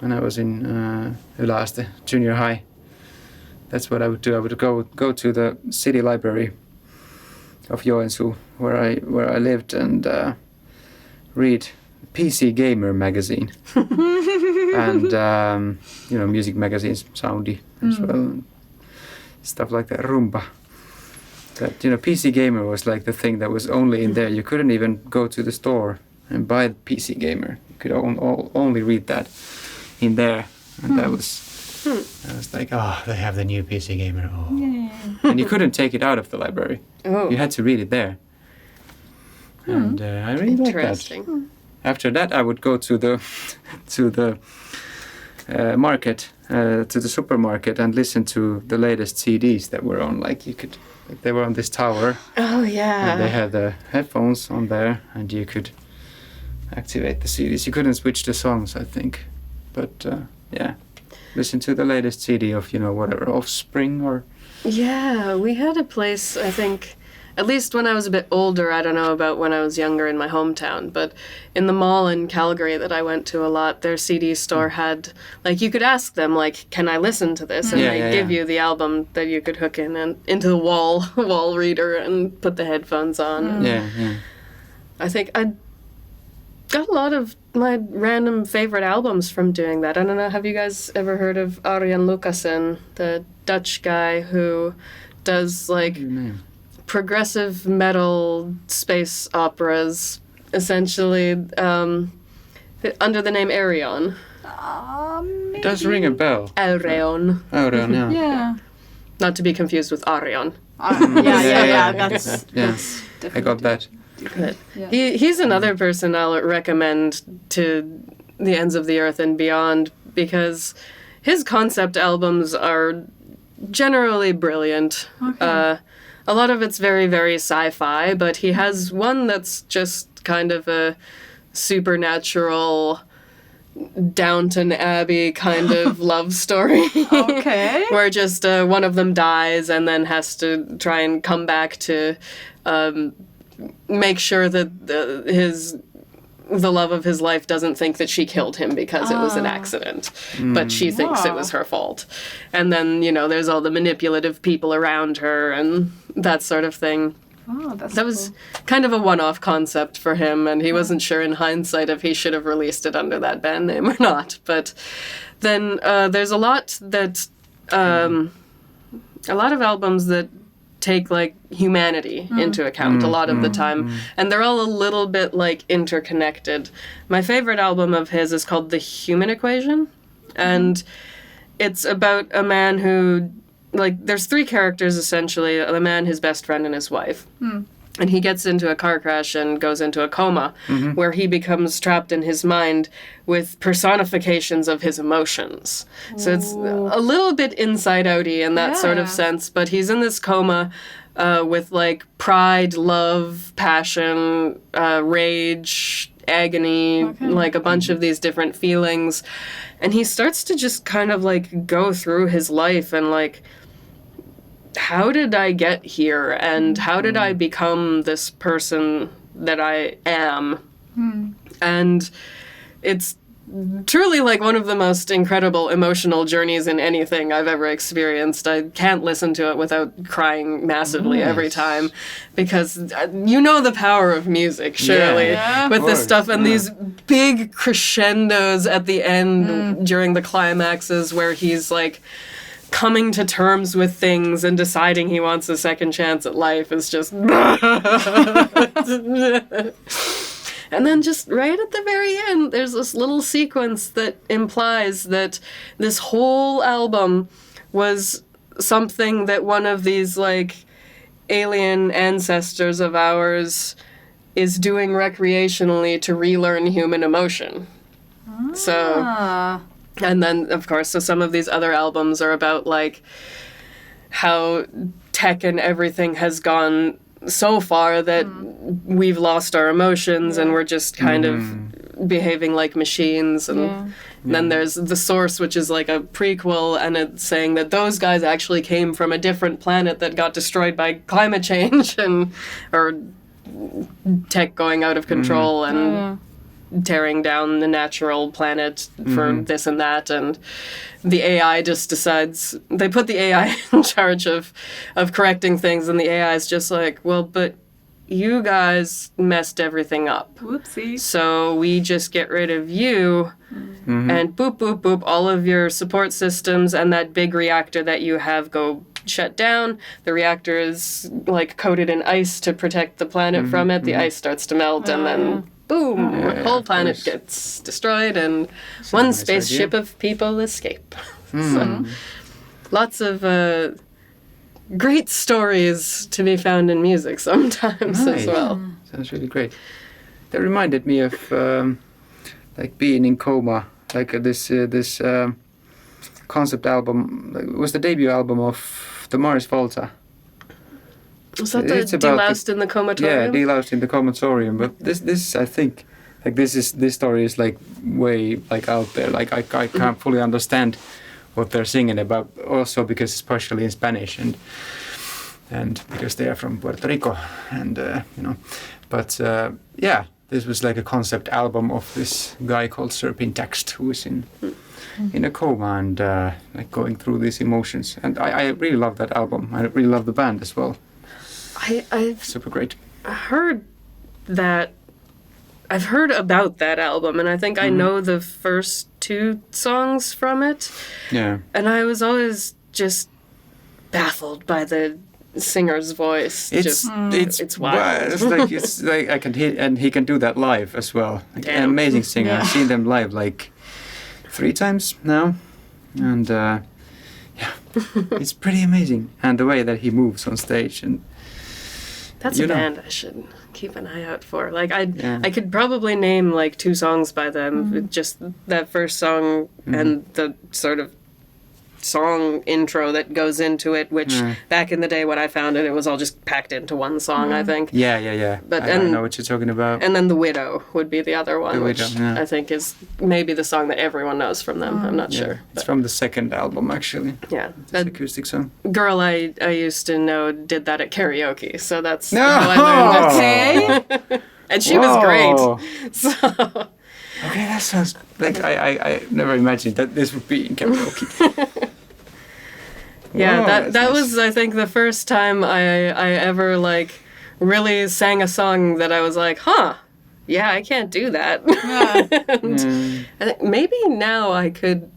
when I was in Yläaste junior high. That's what I would do. I would go to the city library of Joensuu, where I lived, and read PC Gamer magazine and you know, music magazines, Soundi as well, and stuff like that. Rumba. That, you know, PC Gamer was like the thing that was only in there. You couldn't even go to the store and buy the PC Gamer. You could only read that in there, and that was like, oh, they have the new PC Gamer. Oh. And you couldn't take it out of the library. You had to read it there. And I really like that. After that, I would go to the market, to the supermarket, and listen to the latest CDs that were on. Like, they were on this tower. Oh yeah. And they had the headphones on there, and you could activate the CDs. You couldn't switch the songs, I think, but listen to the latest CD of, you know, whatever, Offspring or. Yeah, we had a place, I think, at least when I was a bit older. I don't know about when I was younger in my hometown, but in the mall in Calgary that I went to a lot, their CD store had, like, you could ask them, like, can I listen to this? And they give you the album that you could hook in and into the wall reader and put the headphones on. I think I got a lot of my random favorite albums from doing that. I don't know, have you guys ever heard of Arjen Lucassen, the Dutch guy who does, like, progressive metal space operas, essentially, under the name Arion. It does ring a bell. Arion. Arion, yeah. Yeah. Not to be confused with Arion. Yeah. Yeah. That's I got that. But Yeah. he's another person I'll recommend to the ends of the earth and beyond, because his concept albums are generally brilliant. Okay. A lot of it's very, very sci-fi, but he has one that's just kind of a supernatural Downton Abbey kind of love story. Okay. Where just one of them dies and then has to try and come back to make sure that the love of his life doesn't think that she killed him because it was an accident, but she thinks it was her fault. And then, there's all the manipulative people around her and that sort of thing. Oh, That was kind of a one-off concept for him, and he wasn't sure in hindsight if he should have released it under that band name or not. But then there's a lot of albums that take like humanity into account a lot of the time, and they're all a little bit like interconnected. My favorite album of his is called The Human Equation, and it's about a man who, like, there's three characters essentially: a man, his best friend, and his wife. And he gets into a car crash and goes into a coma where he becomes trapped in his mind with personifications of his emotions. So it's a little bit inside outy in that sort of sense, but he's in this coma with like pride, love, passion, rage, agony, like a bunch of these different feelings. And he starts to just kind of like go through his life and like, how did I get here, and how did I become this person that I am? And it's truly like one of the most incredible emotional journeys in anything I've ever experienced. I can't listen to it without crying massively every time, because the power of music, surely, with this stuff, and these big crescendos at the end during the climaxes where he's like coming to terms with things and deciding he wants a second chance at life is just and then just right at the very end there's this little sequence that implies that this whole album was something that one of these like alien ancestors of ours is doing recreationally to relearn human emotion. So and then, of course, so some of these other albums are about, like, how tech and everything has gone so far that we've lost our emotions and we're just kind of behaving like machines. And then there's The Source, which is like a prequel, and it's saying that those guys actually came from a different planet that got destroyed by climate change or tech going out of control and tearing down the natural planet for this and that, and the AI just decides, they put the AI in charge of correcting things, and the AI is just like, well, but you guys messed everything up. Whoopsie. So we just get rid of you and boop, boop, boop, all of your support systems and that big reactor that you have go shut down. The reactor is like coated in ice to protect the planet from it. The ice starts to melt and then boom, the whole planet gets destroyed and one nice spaceship idea. of people escape. So, lots of great stories to be found in music sometimes as Nice. well. Sounds really great. That reminded me of like being in coma, like this concept album. It was the debut album of the Mars Volta. Was that the It's about deloused in the comatorium? Yeah, deloused in the comatorium. But this I think, like this story is like way like out there. Like I can't fully understand what they're singing about. Also because it's partially in Spanish and because they are from Puerto Rico and But yeah, this was like a concept album of this guy called Serpintext who is in a coma and like going through these emotions. And I really love that album. I really love the band as well. I've Super great. heard that. I've heard about that album, and I think I know the first 2 songs from it. Yeah. And I was always just baffled by the singer's voice. It's wild. It's like I can hear, and he can do that live as well. Like, an Damn. amazing singer. Yeah. I've seen them live like 3 times now, and It's pretty amazing, and the way that he moves on stage, and That's you a know. band I should keep an eye out for. Like Yeah. I could probably name like 2 songs by them. Just that first song and the sort of song intro that goes into it, which back in the day when I found it, it was all just packed into one song, I think. Yeah. But- I know what you're talking about. And then The Widow would be the other one, The which Widow, yeah. I think is maybe the song that everyone knows from them. I'm not sure. It's But from the second album, actually. yeah, It's that acoustic song. girl I used to know did that at karaoke, so that's No! how I learned it. Okay. And she was great. Whoa. So Okay, that sounds like I never imagined that this would be in karaoke. yeah, Wow, that that's was I think the first time I ever like really sang a song that I was like, huh, yeah, I can't do that. And I think maybe now I could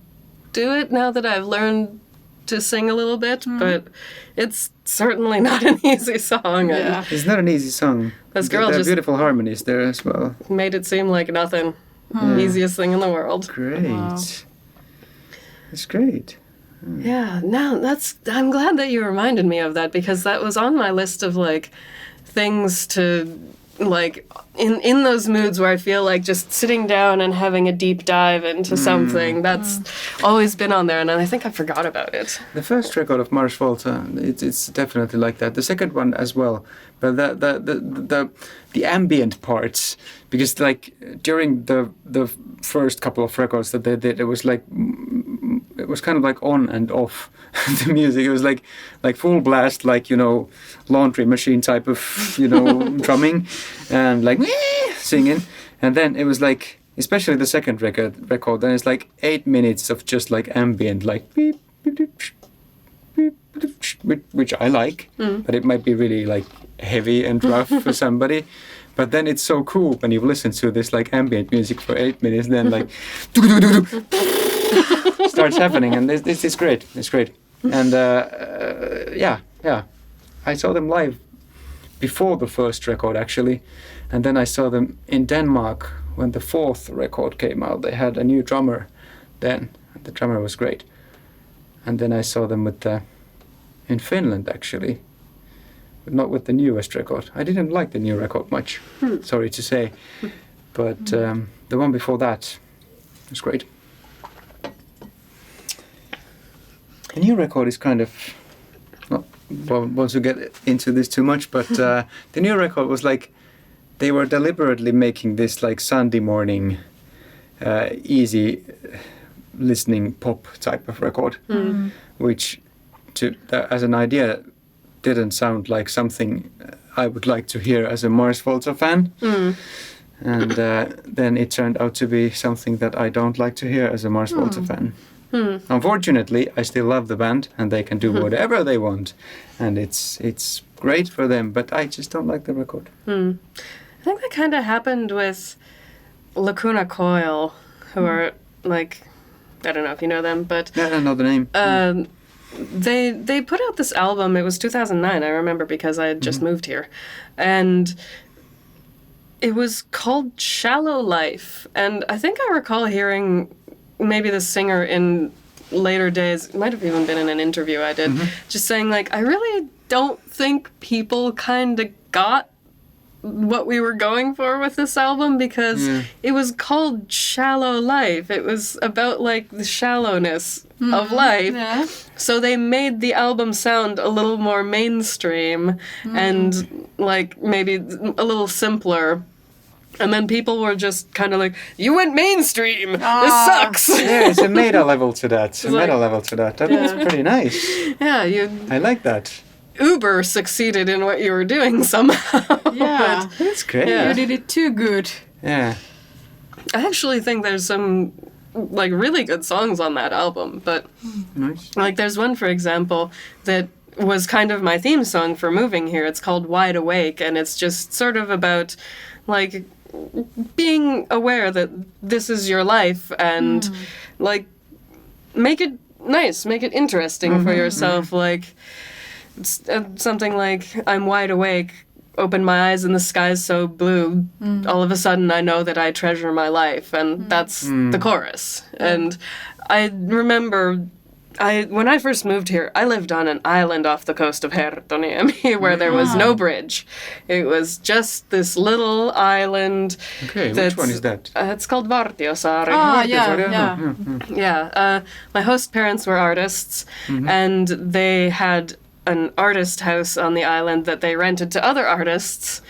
do it now that I've learned to sing a little bit, but it's certainly not an easy song. Yeah. It's not an easy song. This girl there are just- beautiful harmonies there as well. And made it seem like nothing. Easiest thing in the world. Great. Wow. It's great. Yeah, no, I'm glad that you reminded me of that because that was on my list of like things to like in those moods where I feel like just sitting down and having a deep dive into something. That's always been on there and I think I forgot about it. The first record of Mars Volta, it's definitely like that. The second one as well, but the ambient parts, because like during the first couple of records that they did, it was like it was kind of like on and off the music. It was like full blast, like laundry machine type of drumming, and like singing, and then it was like, especially the second record, then it's like 8 minutes of just like ambient, like beep, beep, beep, beep, beep, which I like, but it might be really like heavy and rough for somebody. But then it's so cool when you listen to this like ambient music for 8 minutes, then like starts happening, and it's great. It's great, and yeah. I saw them live before the first record actually, and then I saw them in Denmark when the fourth record came out. They had a new drummer then. The drummer was great, and then I saw them in Finland actually, but not with the newest record. I didn't like the new record much, sorry to say, but the one before that was great. The new record is kind of, not want to get into this too much, but the new record was like, they were deliberately making this like Sunday morning, easy listening pop type of record, which as an idea didn't sound like something I would like to hear as a Mars Volta fan. And then it turned out to be something that I don't like to hear as a Mars Volta fan. Unfortunately, I still love the band and they can do whatever they want, and it's great for them, but I just don't like the record. I think that kind of happened with Lacuna Coil, who are like, I don't know if you know them, but I don't know the name. they put out this album. It was 2009, I remember, because I had just moved here, and it was called Shallow Life, and I think I recall hearing maybe the singer in later days, it might have even been in an interview I did, just saying like, I really don't think people kind of got what we were going for with this album, because it was called Shallow Life. It was about like the shallowness of life. Yeah. So they made the album sound a little more mainstream and like maybe a little simpler. And then people were just kind of like, you went mainstream. This sucks. Yeah, it's a meta level to that. A like- meta level to that. That was pretty nice. Yeah, you I like that. uber succeeded in what you were doing somehow. Yeah. That's great. Yeah. You did it too good. Yeah. I actually think there's some like really good songs on that album, but Nice. like there's one, for example, that was kind of my theme song for moving here. It's called Wide Awake, and it's just sort of about like being aware that this is your life and like make it nice, make it interesting for yourself. Like it's, something like, I'm wide awake, open my eyes and the sky's so blue, all of a sudden I know that I treasure my life, and that's the chorus. And I remember when I first moved here, I lived on an island off the coast of Herttoniemi where there was no bridge. It was just this little island. Okay, which one is that? It's called Vartiosaari. Yeah. My host parents were artists, and they had an artist house on the island that they rented to other artists.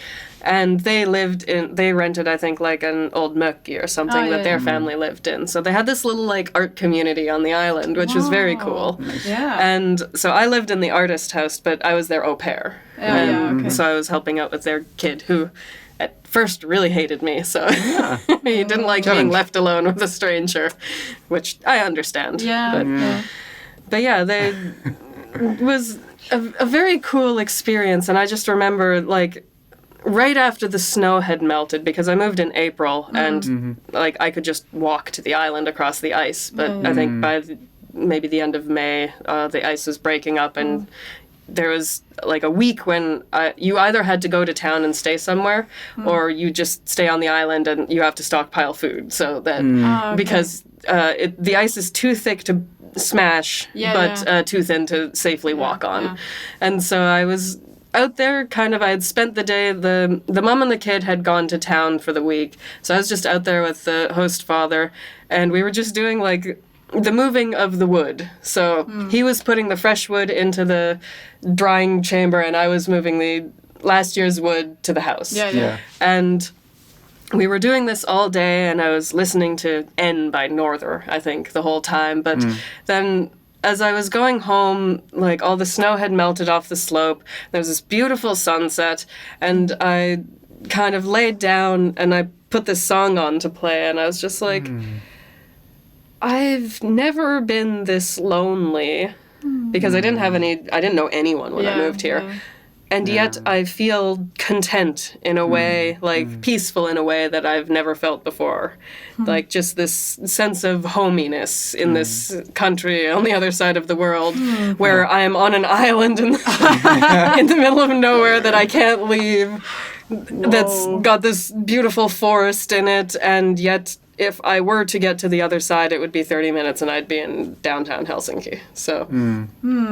And they rented, I think, like an old mökki or something that their family lived in. So they had this little, like, art community on the island, which was very cool. Yeah. And so I lived in the artist house, but I was their au pair. So I was helping out with their kid, who at first really hated me. So he didn't like being left alone with a stranger, which I understand. But yeah, it was a very cool experience. And I just remember, like, right after the snow had melted, because I moved in April, and like I could just walk to the island across the ice. But I think by maybe the end of May, the ice was breaking up, and there was like a week when you either had to go to town and stay somewhere, or you just stay on the island and you have to stockpile food. So that because the ice is too thick to smash, but too thin to safely walk on, and so I was out there I had spent the day, the mom and the kid had gone to town for the week. So I was just out there with the host father, and we were just doing like the moving of the wood. So he was putting the fresh wood into the drying chamber, and I was moving the last year's wood to the house. And we were doing this all day, and I was listening to N by Norther, I think, the whole time. But then as I was going home, like, all the snow had melted off the slope. There was this beautiful sunset, and I kind of laid down and I put this song on to play, and I was just like, I've never been this lonely, because I didn't know anyone when I moved here. And yet I feel content in a way, like peaceful in a way that I've never felt before. Like just this sense of hominess in this country on the other side of the world, where I am on an island in the middle of nowhere that I can't leave, that's got this beautiful forest in it, and yet if I were to get to the other side, it would be 30 minutes and I'd be in downtown Helsinki. So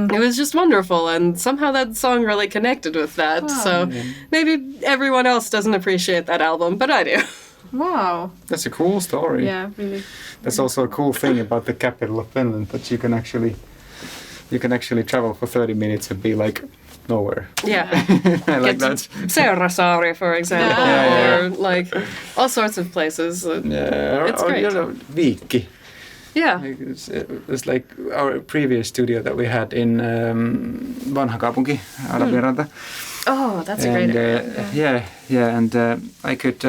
it was just wonderful, and somehow that song really connected with that. Wow. So maybe everyone else doesn't appreciate that album, but I do. Wow. That's a cool story. Yeah, really. That's also a cool thing about the capital of Finland, that you can actually travel for 30 minutes and be like nowhere. Yeah. I like that. Seurasaari, for example, or like all sorts of places. It's great. You know, Viikki. Yeah. It's like our previous studio that we had in Vanha Kaupunki, Arabianranta. Oh, that's a great area. And I could,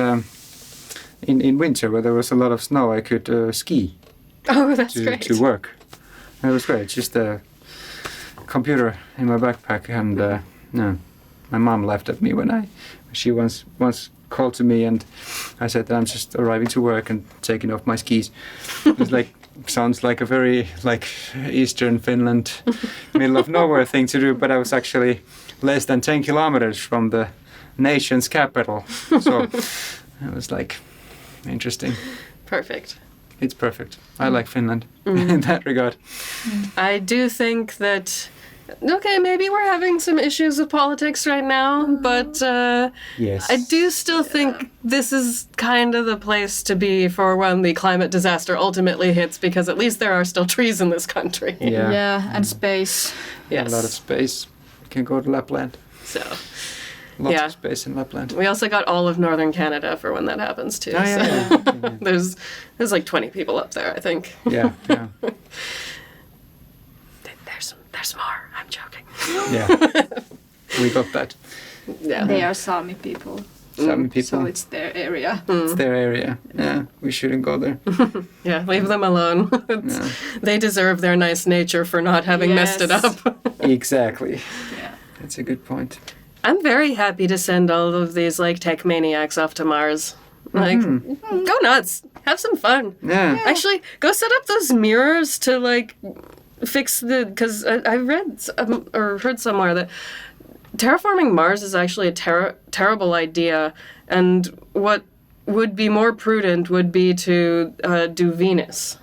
in winter where there was a lot of snow, I could ski. Oh, that's great. To work. And it was great. Just a computer in my backpack, and my mom laughed at me when she once called to me, and I said that I'm just arriving to work and taking off my skis. It was like, sounds like a very like Eastern Finland, middle of nowhere thing to do, but I was actually less than 10 kilometers from the nation's capital. So it was like interesting. Perfect. It's perfect. I like Finland in that regard. I do think that, okay, maybe we're having some issues with politics right now, but yes. I do still think this is kind of the place to be for when the climate disaster ultimately hits, because at least there are still trees in this country. Yeah, and space. Yes. A lot of space. You can go to Lapland. So. Lots of space in Lapland. We also got all of northern Canada for when that happens too. There's like 20 people up there, I think. Yeah. There's more. I'm joking. Yeah. We got that. Yeah. They are Sami people. Sami people. So it's their area. It's their area. Yeah. We shouldn't go there. Yeah, leave them alone. They deserve their nice nature for not having messed it up. Exactly. Yeah. That's a good point. I'm very happy to send all of these like tech maniacs off to Mars. Like, go nuts, have some fun. Yeah. Actually, go set up those mirrors to like fix because I read or heard somewhere that terraforming Mars is actually a terrible idea, and what would be more prudent would be to do Venus.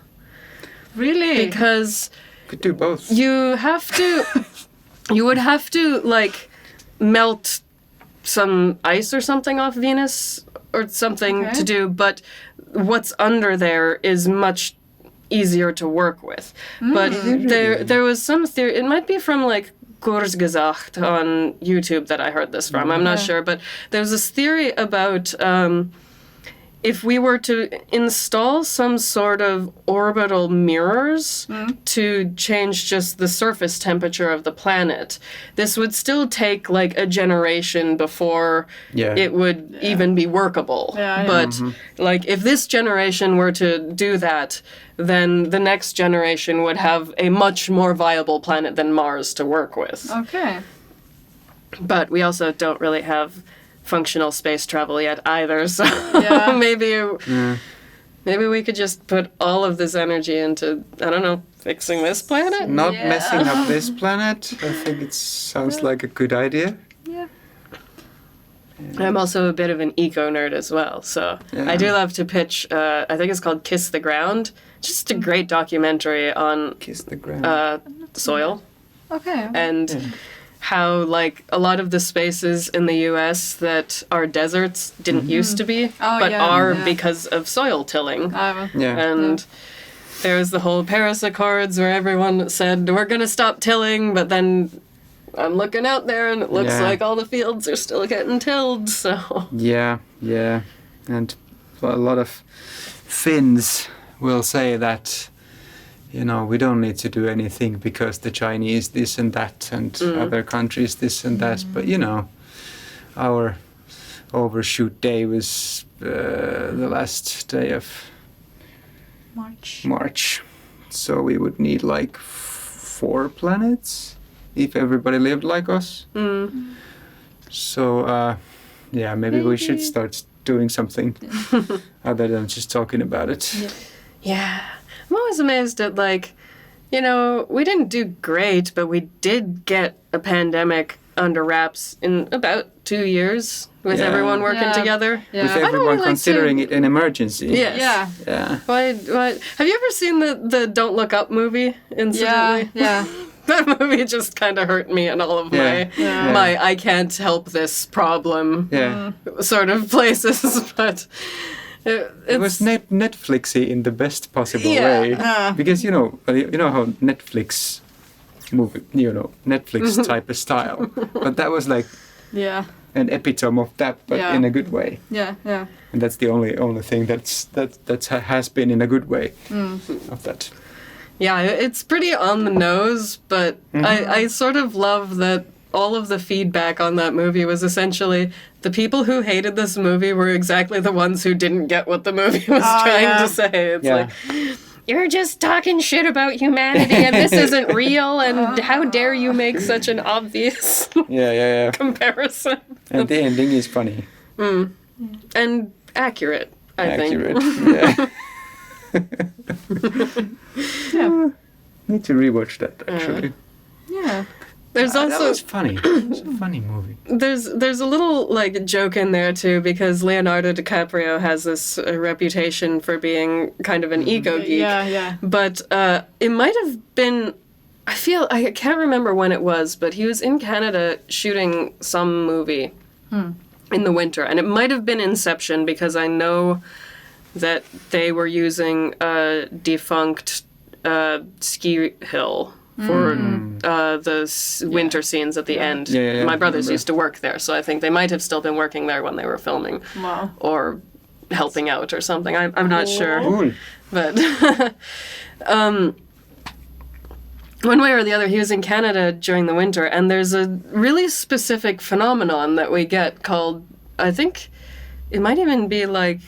Really? Because Could do both. You have to. You would have to like melt some ice or something off Venus or something Okay. to do, but what's under there is much easier to work with. But there was some theory. It might be from like Kurzgesagt on YouTube that I heard this from. I'm not sure, but there's this theory about if we were to install some sort of orbital mirrors to change just the surface temperature of the planet, this would still take like a generation before it would even be workable. But like if this generation were to do that, then the next generation would have a much more viable planet than Mars to work with. Okay. But we also don't really have functional space travel yet either, so maybe we could just put all of this energy into, I don't know, fixing this planet? Not messing up this planet. I think it sounds like a good idea. Yeah. I'm also a bit of an eco nerd as well, so I do love to pitch, I think it's called Kiss the Ground, just a great documentary on Kiss the ground. soil Okay. and how like a lot of the spaces in the US that are deserts didn't used to be, but are because of soil tilling. And there's the whole Paris Accords where everyone said, we're going to stop tilling, but then I'm looking out there and it looks like all the fields are still getting tilled, so... Yeah. And a lot of Finns will say that, you know, we don't need to do anything because the Chinese this and that and other countries this and that. But, you know, our overshoot day was the last day of March. So we would need like 4 planets if everybody lived like us. So, maybe we should start doing something other than just talking about it. Yeah. I'm always amazed at, like, you know, we didn't do great, but we did get a pandemic under wraps in about 2 years with everyone working together. Yeah. With I don't everyone really like considering it an emergency. Yes. Yeah. Why? Have you ever seen the Don't Look Up movie, incidentally? Yeah. That movie just kind of hurt me in all of my I can't help this problem sort of places, but... It was Netflixy in the best possible way, because you know how Netflix Netflix type of style, but that was like an epitome of that, but in a good way. Yeah. And that's the only thing that has been in a good way of that. Yeah, it's pretty on the nose, but I sort of love that all of the feedback on that movie was essentially the people who hated this movie were exactly the ones who didn't get what the movie was trying to say. It's like, you're just talking shit about humanity and this isn't real and how dare you make such an obvious comparison. And the ending is funny. And accurate, I think. Need to rewatch that, actually. There's also that was funny. It's a funny movie. There's a little like joke in there too, because Leonardo DiCaprio has this reputation for being kind of an ego geek. But it might have been, I can't remember when it was, but he was in Canada shooting some movie in the winter, and it might have been Inception, because I know that they were using a defunct ski hill for the winter scenes at the end. My brothers used to work there, so I think they might have still been working there when they were filming. Or helping out or something. I'm not sure. Cool. But one way or the other, he was in Canada during the winter, and there's a really specific phenomenon that we get called, I think it might even be like,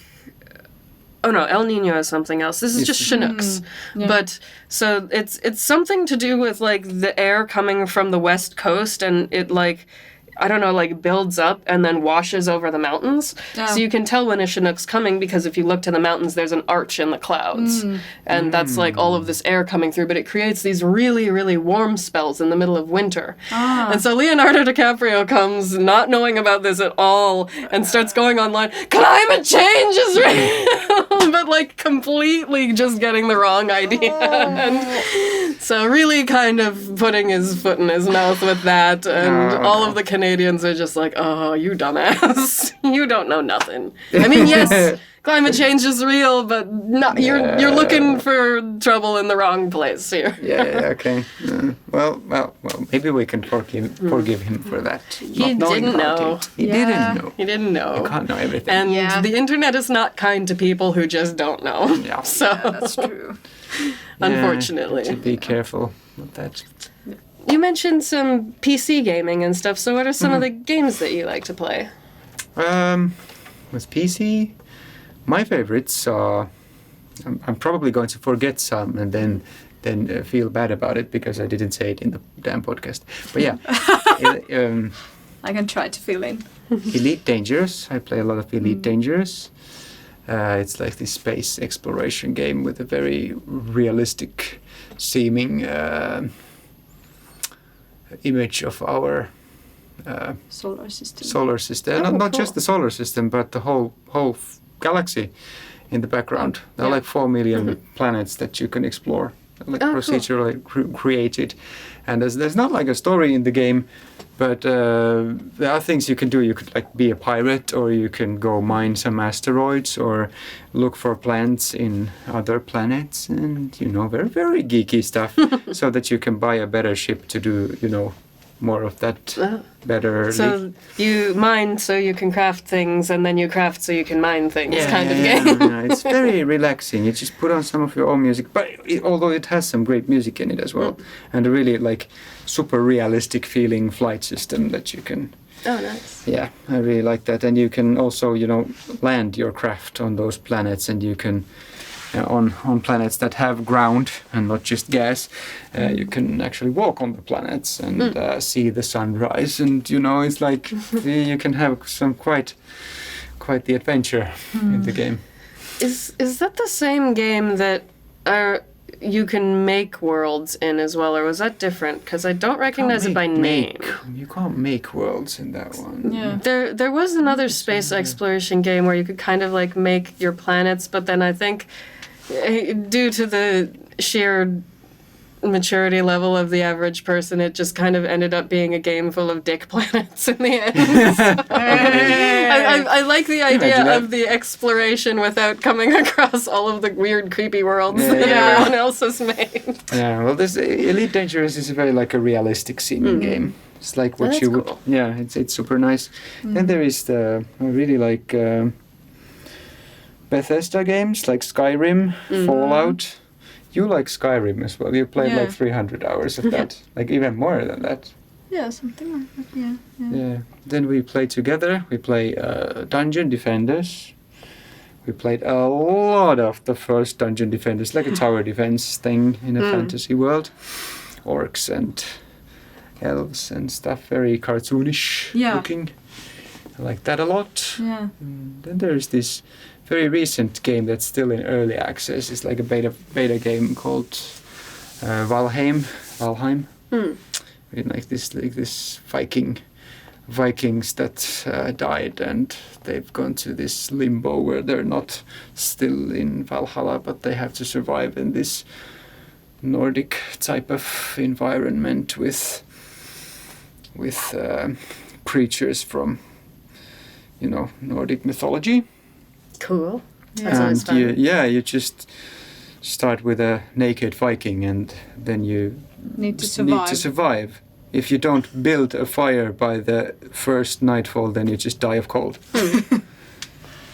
oh no, El Nino is something else. This is just Chinooks. But so it's something to do with like the air coming from the west coast, and it like I don't know, like builds up and then washes over the mountains. Oh. So you can tell when a Chinook's coming because if you look to the mountains, there's an arch in the clouds. And that's like all of this air coming through, but it creates these really, really warm spells in the middle of winter. And so Leonardo DiCaprio comes not knowing about this at all and starts going online, climate change is real! But like completely just getting the wrong idea. And so really kind of putting his foot in his mouth with that. And all of the Canadians are just like, oh, you dumbass. You don't know nothing. I mean, yes, climate change is real, but not, you're looking for trouble in the wrong place here. Okay. Well, maybe we can forgive him for that. He didn't know. He didn't know. He didn't know. You can't know everything. And the internet is not kind to people who just don't know. Yeah. So, That's true. unfortunately. To be careful with that. You mentioned some PC gaming and stuff, so what are some of the games that you like to play? With PC, my favorites are. I'm probably going to forget some and then feel bad about it because I didn't say it in the damn podcast. But yeah, I can try to fill in. Elite Dangerous. I play a lot of Elite Dangerous. It's like this space exploration game with a very realistic seeming image of our Solar system. solar system. Oh, Not cool. just the solar system, but the whole galaxy in the background. There are like 4 million planets that you can explore, like Oh, cool. procedurally created. And there's not like a story in the game, but there are things you can do. You could like be a pirate, or you can go mine some asteroids, or look for plants in other planets, and very, very geeky stuff, so that you can buy a better ship to do more of that better. So you mine so you can craft things, and then you craft so you can mine things kind of game. Yeah, it's very relaxing. You just put on some of your own music, but although it has some great music in it as well, and a really like super realistic feeling flight system that you can. Oh, nice. Yeah, I really like that, and you can also land your craft on those planets, and you can. On planets that have ground and not just gas, you can actually walk on the planets and see the sunrise, and it's like you can have some quite the adventure in the game. Is that the same game that you can make worlds in as well, or was that different? Because I don't recognize it by name. You can't make worlds in that one. Yeah. There was another space exploration game where you could kind of like make your planets, but then I think due to the sheer maturity level of the average person, it just kind of ended up being a game full of dick planets in the end. I like the idea of the exploration without coming across all of the weird, creepy worlds that everyone else has made. Yeah, well, this Elite Dangerous is very like a realistic seeming game. It's like what That's you would. cool. Yeah, it's super nice. Then there is I really like Bethesda games like Skyrim, Fallout. You like Skyrim as well. You played like 300 hours of that, like even more than that. Yeah, something like that. Yeah. Then we play together. We play Dungeon Defenders. We played a lot of the first Dungeon Defenders, like a tower defense thing in a fantasy world. Orcs and elves and stuff, very cartoonish looking. I like that a lot. Yeah. Then there's this very recent game that's still in early access. It's like a beta game called Valheim. Like this Vikings that died, and they've gone to this limbo where they're not still in Valhalla, but they have to survive in this Nordic type of environment with creatures from Nordic mythology. Cool. Yeah. Sounds fun. You just start with a naked Viking, and then you Need to survive. If you don't build a fire by the first nightfall, then you just die of cold.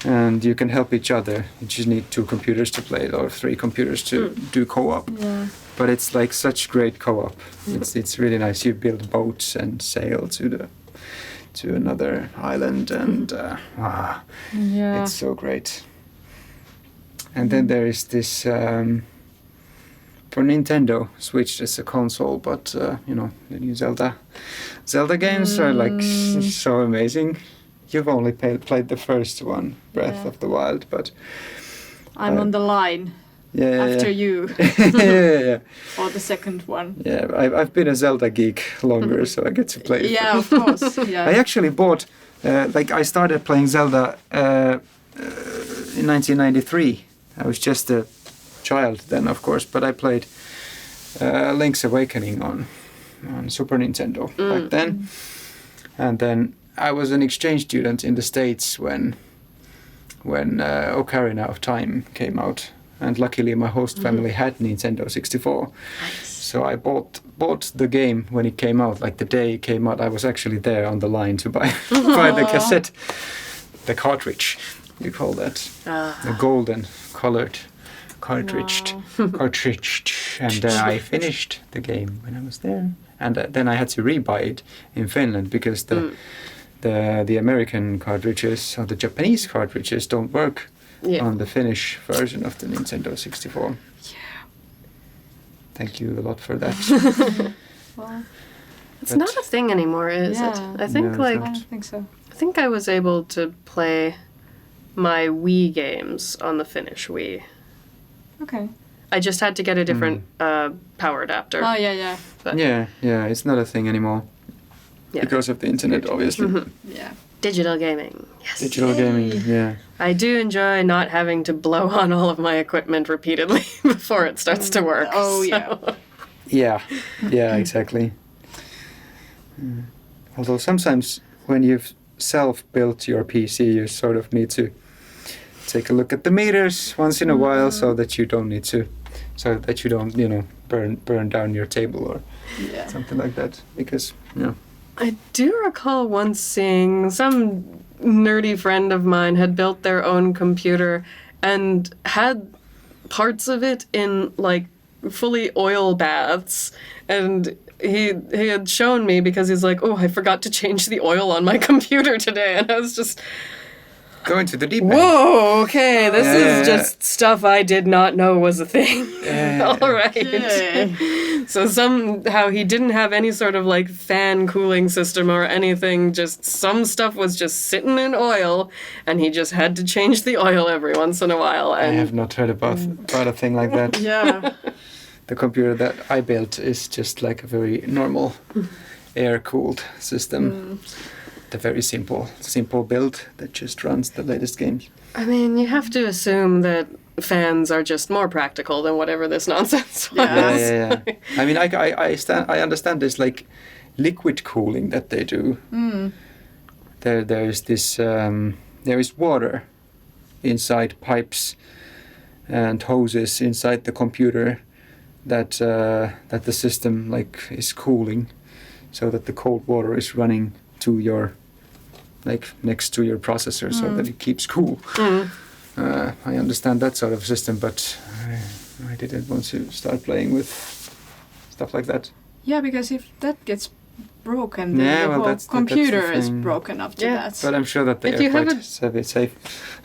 And you can help each other. You just need 2 computers to play it, or 3 computers to do co-op. Yeah. But it's like such great co-op. It's really nice. You build boats and sail to another island, and it's so great. And then there is this for Nintendo Switch as a console, but you know, the new Zelda games are like so amazing. You've only played the first one, Breath of the Wild, but I'm on the line after you yeah. or the second one. Yeah, I've been a Zelda geek longer, so I get to play it. Yeah, of course. Yeah. I actually bought, I started playing Zelda in 1993. I was just a child then, of course, but I played Link's Awakening on Super Nintendo back then. And then I was an exchange student in the States when Ocarina of Time came out. And luckily my host family had Nintendo 64. Nice. So I bought the game when it came out, like the day it came out. I was actually there on the line to buy the cassette, the cartridge, you call that, the golden colored cartridge. And I finished the game when I was there. And then I had to rebuy it in Finland because the American cartridges or the Japanese cartridges don't work on the Finnish version of the Nintendo 64. Yeah. Thank you a lot for that. Well, It's not a thing anymore, is it? I think No, it's I not. don't think so. I think I was able to play my Wii games on the Finnish Wii. Okay. I just had to get a different power adapter. Oh, yeah. But Yeah, it's not a thing anymore. Yeah. Because of the internet, obviously. Yeah. Digital gaming, yes. Digital gaming, yeah. I do enjoy not having to blow on all of my equipment repeatedly before it starts to work. Oh, so. Yeah, exactly. Although sometimes when you've self-built your PC, you sort of need to take a look at the meters once in a while so that you don't, you know, burn down your table or something like that. Because, I do recall once seeing some nerdy friend of mine had built their own computer and had parts of it in like fully oil baths, and he had shown me because he's like, oh, I forgot to change the oil on my computer today, and I was just going to the deep end. whoa, okay, this is just stuff I did not know was a thing. All right. Okay. So somehow he didn't have any sort of like fan cooling system or anything, just some stuff was just sitting in oil and he just had to change the oil every once in a while. I And have not heard about a thing like that. Yeah. The computer that I built is just like a very normal air-cooled system. The very simple build that just runs the latest games. I mean, you have to assume that fans are just more practical than whatever this nonsense was. Yeah. I mean, I understand this like liquid cooling that they do. There's this there is water inside pipes and hoses inside the computer that the system like is cooling, so that the cold water is running to your like next to your processor so that it keeps cool. I understand that sort of system, but I didn't want to start playing with stuff like that. Yeah, because if that gets broken, then Yeah, the well, whole that's the computer is thing. broken after Yeah. that. But I'm sure that they If are you have quite safe.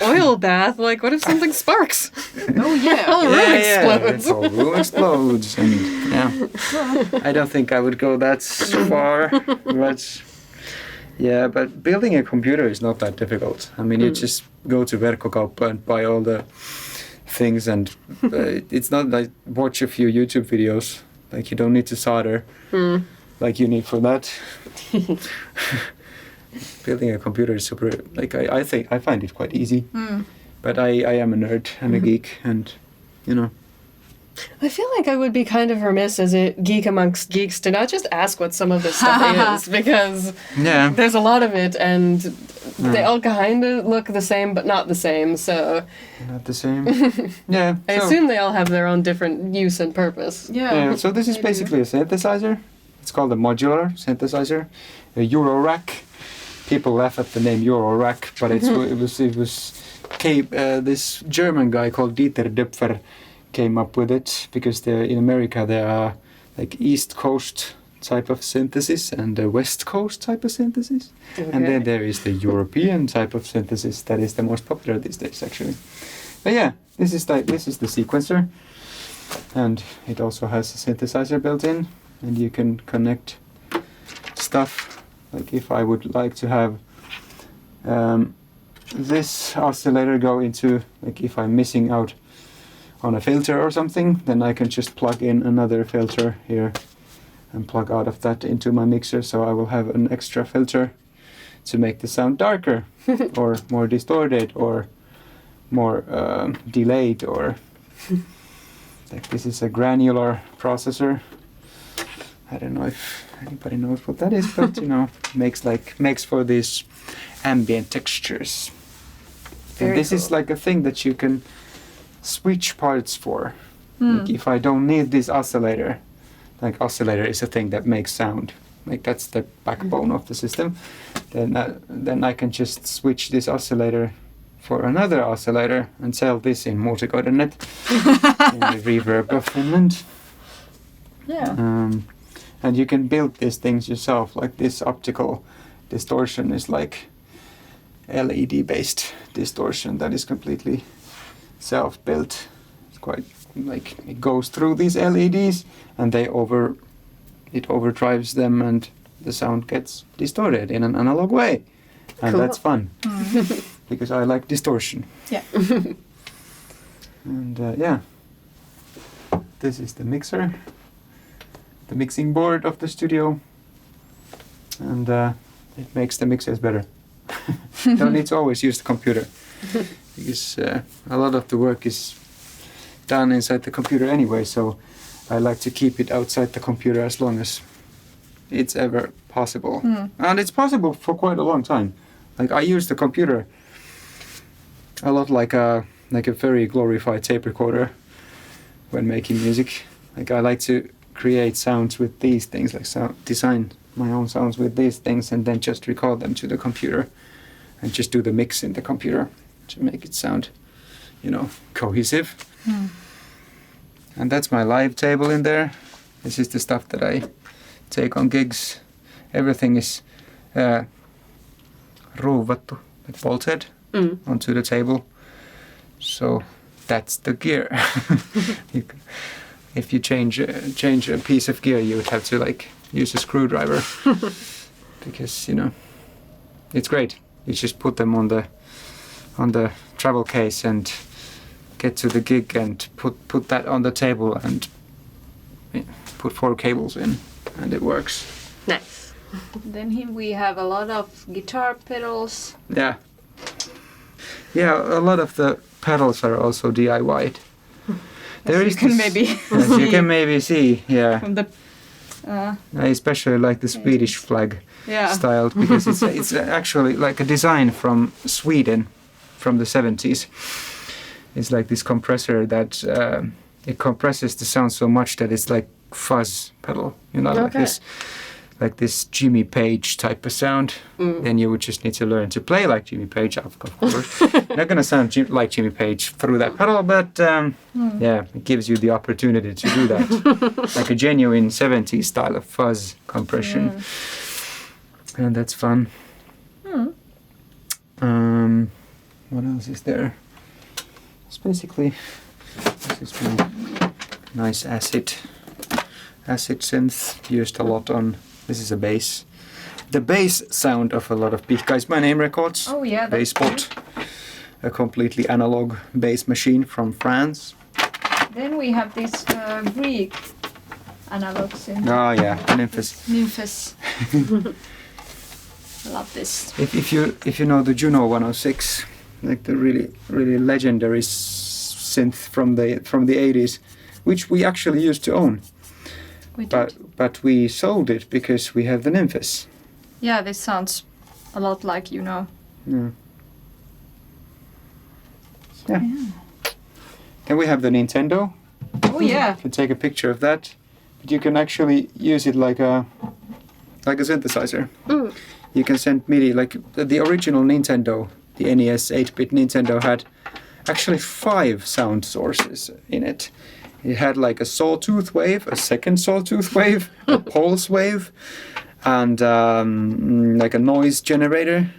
Oil bath, like what if something sparks? Oh, yeah. Whole room explodes. The whole room explodes, and I don't think I would go that far, but but building a computer is not that difficult. I mean, you just go to Verkkokauppa and buy all the things, and it's not like watch a few YouTube videos. Like you don't need to solder like you need for that. Building a computer is super. Like I find it quite easy. But I am a nerd and a geek, and I feel like I would be kind of remiss as a geek amongst geeks to not just ask what some of this stuff is, because there's a lot of it, and they all kind of look the same, but not the same, so... Not the same. I I assume they all have their own different use and purpose. Yeah. So this is basically a synthesizer. It's called a modular synthesizer, a Euro rack. People laugh at the name Euro rack, but it was this German guy called Dieter Döpfer came up with it, because in America there are like East Coast type of synthesis and the West Coast type of synthesis, and then there is the European type of synthesis that is the most popular these days, actually. But this is the sequencer. and it also has a synthesizer built in, and you can connect stuff. Like if I would like to have this oscillator go into, like if I'm missing out on a filter or something, then I can just plug in another filter here and plug out of that into my mixer, so I will have an extra filter to make the sound darker or more distorted or more delayed, or like this is a granular processor. I don't know if anybody knows what that is, but you know, makes for these ambient textures. Very and this cool. is like a thing that you can switch parts for. Like if I don't need this oscillator, like oscillator is a thing that makes sound, like that's the backbone of the system, then I can just switch this oscillator for another oscillator and sell this in multi-coordinate in the Reverb of Finland. Yeah. And you can build these things yourself, like this optical distortion is like LED based distortion that is completely self-built. It's quite like it goes through these LEDs and it overdrives them and the sound gets distorted in an analog way. And Cool. that's fun because I like distortion. Yeah. And yeah, this is the mixer, the mixing board of the studio, and it makes the mixers better. Don't need to always use the computer because a lot of the work is done inside the computer anyway, so I like to keep it outside the computer as long as it's ever possible. And it's possible for quite a long time. Like I use the computer a lot like a very glorified tape recorder when making music. Like I like to create sounds with these things, like design my own sounds with these things and then just record them to the computer and just do the mix in the computer to make it sound, you know, cohesive. And that's my live table in there. This is the stuff that I take on gigs. Everything is ruuvattu, like bolted onto the table. So that's the gear. If you change a piece of gear, you would have to like use a screwdriver because you know it's great. You just put them on the travel case and get to the gig and put that on the table and put 4 cables in and it works. Nice. Then here we have a lot of guitar pedals. Yeah, a lot of the pedals are also DIY'd. There As is you can this- maybe as you see can maybe see, yeah. from the I especially like the Swedish flag yeah. styled because it's actually like a design from Sweden from the 70s. It's like this compressor that it compresses the sound so much that it's like fuzz pedal, you know, like this Jimmy Page type of sound. Then you would just need to learn to play like Jimmy Page, of course. Not gonna sound like Jimmy Page through that pedal, but yeah, it gives you the opportunity to do that, like a genuine 70s style of fuzz compression, and that's fun. What else is there? It's basically this is my nice acid synth used a lot on. This is a bass. The bass sound of a lot of Pihka is my name records. Oh yeah, that's Basspot, a completely analog bass machine from France. Then we have this Greek analogs in Oh yeah, Nymphus. I love this. If you know the Juno 106, like the really legendary synth from the 80s, which we actually used to own. We did. But we sold it because we have the Nymphus. Yeah, this sounds a lot like, you know. Yeah. Then we have the Nintendo. Oh yeah. You can take a picture of that, but you can actually use it like a synthesizer. You can send MIDI, like the original Nintendo, the NES 8-bit Nintendo had actually 5 sound sources in it. It had like a sawtooth wave, a second sawtooth wave, a pulse wave, and like a noise generator,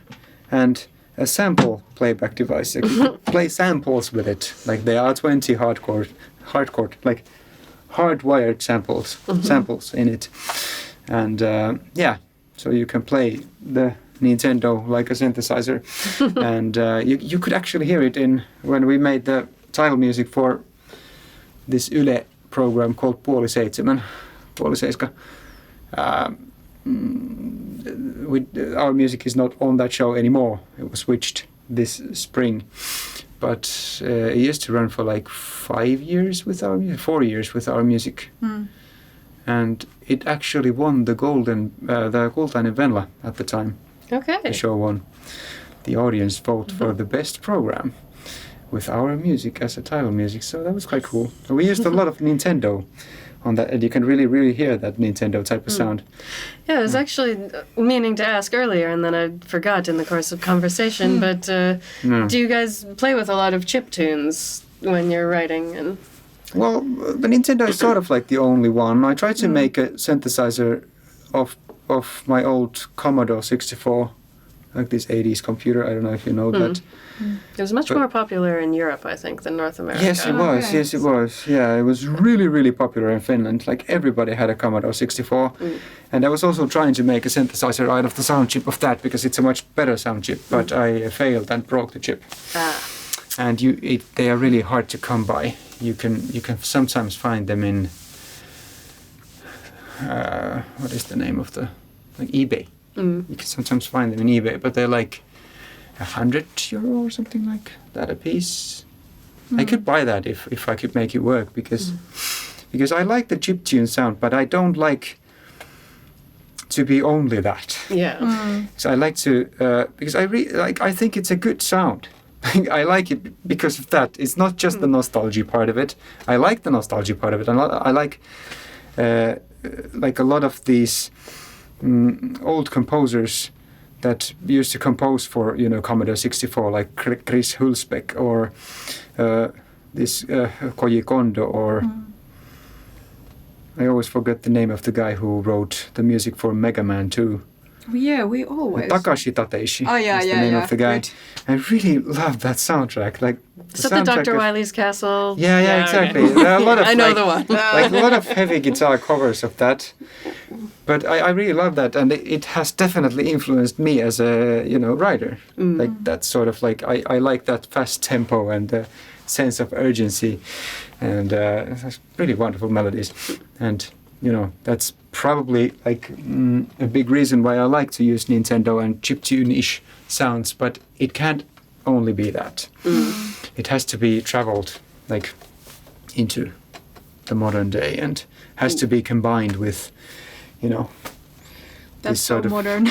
and a sample playback device. You could play samples with it, like the R20 hardcore, like hardwired samples in it, and so you can play the Nintendo like a synthesizer, and you could actually hear it in when we made the title music for this Yle program called Puoli 7. Our music is not on that show anymore. It was switched this spring, but it used to run for like 5 years with our music, 4 years with our music, and it actually won the Kultainen Venla at the time. Okay. The show won the audience vote for the best program with our music as a title music, so that was quite cool. So we used a lot of Nintendo on that, and you can really hear that Nintendo type of sound. Yeah, I was actually meaning to ask earlier, and then I forgot in the course of conversation, but do you guys play with a lot of chip tunes when you're writing? And Well, the Nintendo is sort of like the only one. I tried to make a synthesizer of my old Commodore 64, like this 80s computer. I don't know if you know that. it was much more popular in Europe, I think, than North America. Yes, it was. Okay. Yes, it was. Yeah, it was really popular in Finland. Like everybody had a Commodore 64. And I was also trying to make a synthesizer out of the sound chip of that because it's a much better sound chip. But I failed and broke the chip. And they are really hard to come by. You can sometimes find them in what is the name of the eBay. You can sometimes find them in eBay, but they're like €100 or something like that a piece. I could buy that if I could make it work because I like the chiptune sound, but I don't like to be only that. Yeah. So I like to because I think it's a good sound. I like it because of that. It's not just the nostalgia part of it. I like the nostalgia part of it. I like a lot of these old composers that used to compose for Commodore 64, like Chris Hulsbeck or this Koji Kondo, or I always forget the name of the guy who wrote the music for Mega Man 2. Yeah, we always. Takashi Tateishi Oh, is the name of the guy. Good. I really love that soundtrack. Like Is that the Dr. Wily's Castle? Yeah, exactly. Okay. There are a lot of I know the one. like a lot of heavy guitar covers of that. But I really love that, and it has definitely influenced me as a writer. Like that sort of like I like that fast tempo and the sense of urgency, and really wonderful melodies, and that's probably like a big reason why I like to use Nintendo and chiptune-ish sounds. But it can't only be that. It has to be traveled like into the modern day and has to be combined with That's so modern.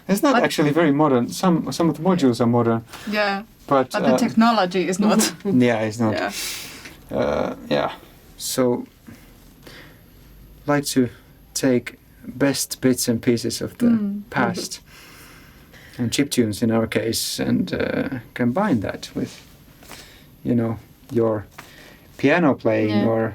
It's not actually very modern. Some of the modules are modern. Yeah. But the technology is not. Yeah, it's not. Yeah. So like to take best bits and pieces of the past and chiptunes in our case, and combine that with your piano playing or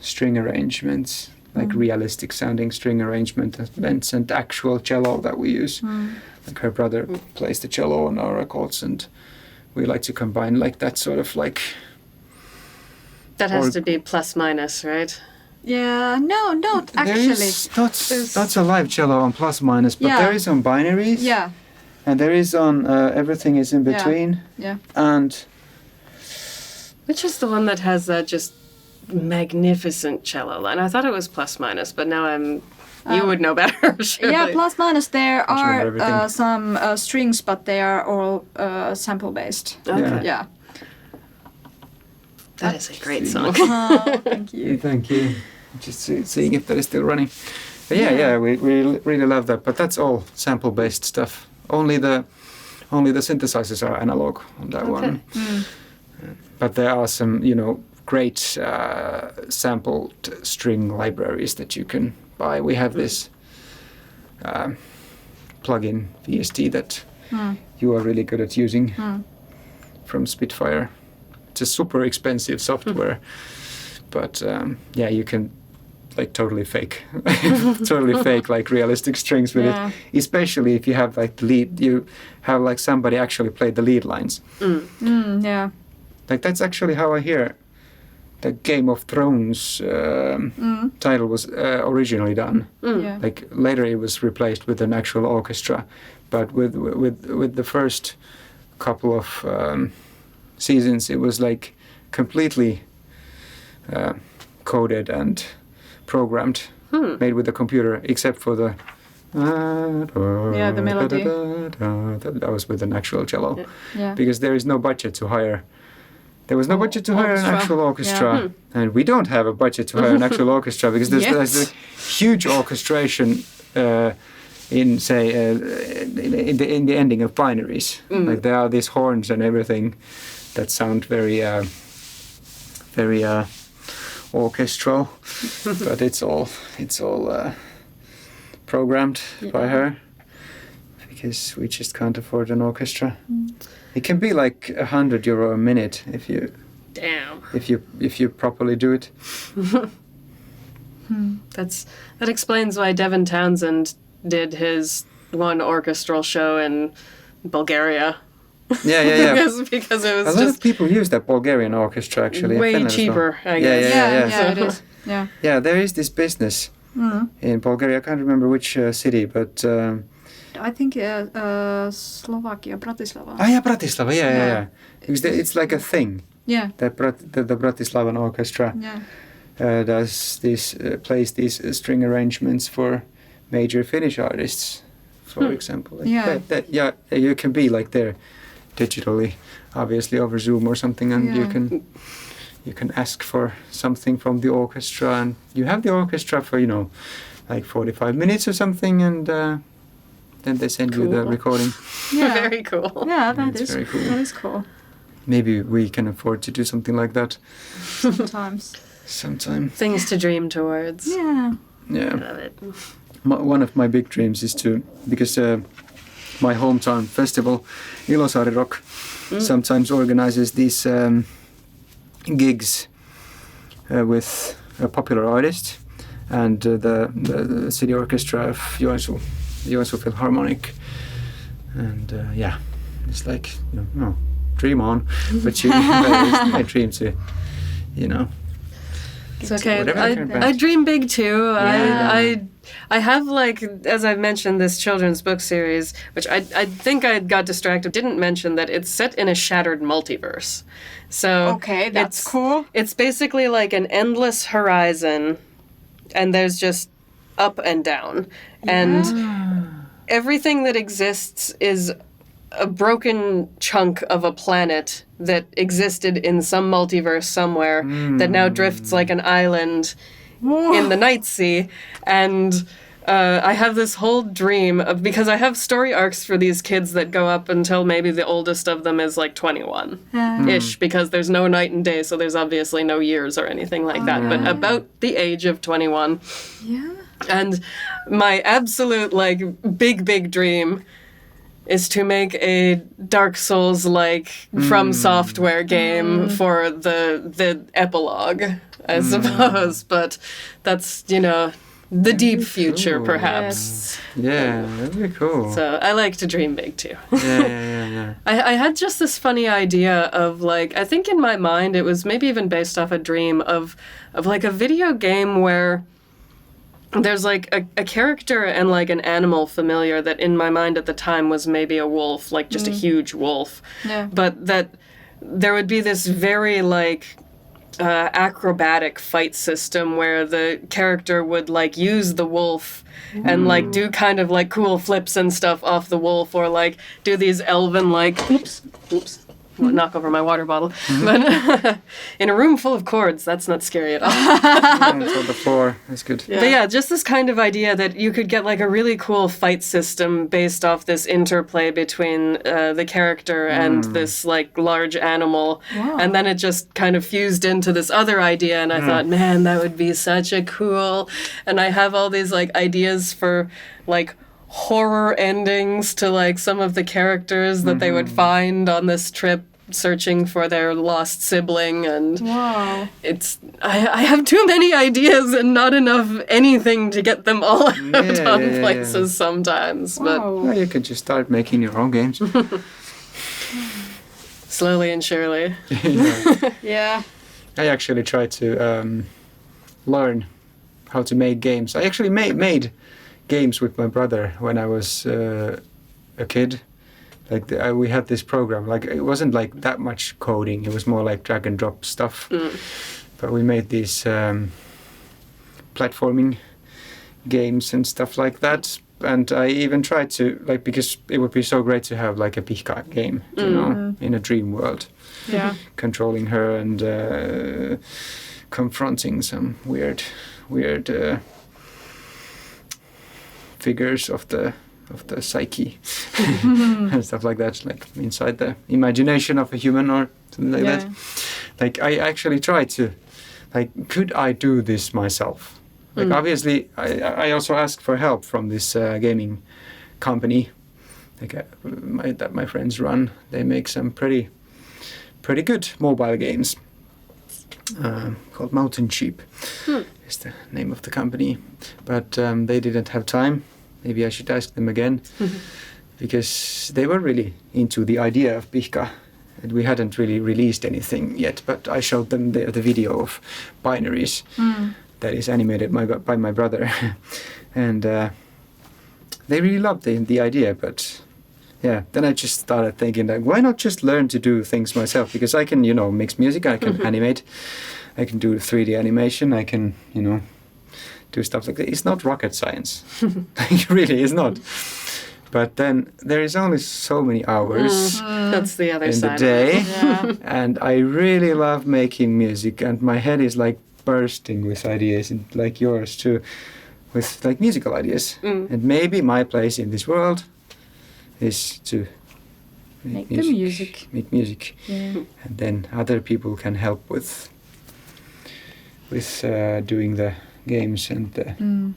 string arrangements, like realistic sounding string arrangements and actual cello that we use. Like her brother plays the cello on our records, and we like to combine like that sort of like. That has to be plus minus, right? Yeah, no, not actually. That's a live cello on plus minus, but there is on binaries. Yeah. And there is on everything is in between. Yeah. And which is the one that has that just magnificent cello line? I thought it was plus minus, but now you would know better, surely. Yeah, plus minus. There are everything. some strings, but they are all sample based. Okay. Yeah. That is a great song. Thank you. Thank you. Just seeing if that is still running. But yeah, we really love that. But that's all sample-based stuff. Only the synthesizers are analog on that one. But there are some, great sampled string libraries that you can buy. We have this plugin VST that you are really good at using from Spitfire. It's a super expensive software, but you can like totally fake like realistic strings with it. Especially if you have like the lead, you have like somebody actually play the lead lines. Yeah. Like that's actually how I hear the Game of Thrones title was originally done. Yeah. Like later it was replaced with an actual orchestra, but with the first couple of seasons it was like completely coded and programmed, made with the computer, except for the the melody. That was with an actual cello, Yeah. because there is no budget to hire. There was no budget to hire an orchestra. actual orchestra, and we don't have a budget to hire an actual orchestra because there's a huge orchestration in say in the ending of binaries. Like there are these horns and everything that sound very orchestral, but it's all programmed by her because we just can't afford an orchestra. It can be like €100 a minute if you properly do it. That explains why Devin Townsend did his one orchestral show in Bulgaria. Yeah. because it was A lot just of people use that Bulgarian orchestra actually. in way Finland as well. cheaper, I guess. Yeah, it is. Yeah. Yeah, there is this business in Bulgaria. I can't remember which city, but I think Slovakia, Bratislava. Bratislava. Yeah. Because it's like a thing. Yeah. The Bratislavan orchestra does this plays these string arrangements for major Finnish artists, for example. Like you can be like there digitally, obviously over Zoom or something, and you can ask for something from the orchestra, and you have the orchestra for like 45 minutes or something, and then they send you the recording. Yeah. Very cool. Yeah, That's very cool. That is cool. Maybe we can afford to do something like that Sometimes. sometime. Things to dream towards. Yeah. Yeah. Love it. One of my big dreams is because my hometown festival, Ilosaari Rock, sometimes organizes these gigs with a popular artist and the city orchestra of Joensuu Philharmonic, and it's like dream on, but it's my dream to It's okay. Whatever I dream big too. Yeah. I have, like, as I've mentioned, this children's book series, which I think I got distracted. Didn't mention that it's set in a shattered multiverse. So Okay, that's cool. It's basically like an endless horizon, and there's just up and down, and everything that exists is a broken chunk of a planet that existed in some multiverse somewhere that now drifts like an island in the Night Sea. And I have this whole dream of, because I have story arcs for these kids that go up until maybe the oldest of them is like 21-ish, because there's no night and day, so there's obviously no years or anything like that, but about the age of 21. Yeah. And my absolute, like, big dream is to make a Dark Souls-like From Software game for the epilogue, I suppose. But that's, the deep future, cool. perhaps. Yeah, that'd be cool. So I like to dream big, too. Yeah. I had just this funny idea of, like, I think in my mind it was maybe even based off a dream of like a video game where there's like a character and like an animal familiar that in my mind at the time was maybe a wolf, like just a huge wolf. Yeah. But that there would be this very like acrobatic fight system where the character would like use the wolf and like do kind of like cool flips and stuff off the wolf, or like do these elven like oops knock over my water bottle. But in a room full of chords, that's not scary at all. It's on the floor. That's good. But yeah, just this kind of idea that you could get like a really cool fight system based off this interplay between the character and this like large animal. Wow. And then it just kind of fused into this other idea, and I thought, man, that would be such a cool. And I have all these like ideas for like horror endings to like some of the characters that they would find on this trip searching for their lost sibling, and Wow. it's I have too many ideas and not enough anything to get them all out on places sometimes. But Wow. Well, you could just start making your own games. slowly and surely. Yeah. Yeah. I actually tried to learn how to make games. I actually made games with my brother when I was a kid. Like we had this program. Like it wasn't like that much coding. It was more like drag and drop stuff. But we made these platforming games and stuff like that. And I even tried to like, because it would be so great to have like a Pihka game, you know, in a dream world. Yeah. Controlling her and confronting some weird figures of the psyche and stuff like that, like inside the imagination of a human or something like that. Like I actually tried to, like, could I do this myself? Like obviously, I also asked for help from this gaming company, like that my friends run. They make some pretty good mobile games. Called Mountain Sheep is the name of the company, but they didn't have time. Maybe I should ask them again, because they were really into the idea of Pihka, and we hadn't really released anything yet. But I showed them the video of Binaries that is animated by my brother, and they really loved the idea. But yeah, then I just started thinking that why not just learn to do things myself? Because I can, mix music, I can animate, I can do 3D animation, I can, do stuff like that. It's not rocket science. It really is not. But then there is only so many hours That's the other in side the day, of it. Yeah. and I really love making music, and my head is like bursting with ideas, and like yours too, with like musical ideas. And maybe my place in this world is to Make the music. Make music, Yeah. and then other people can help with doing the games and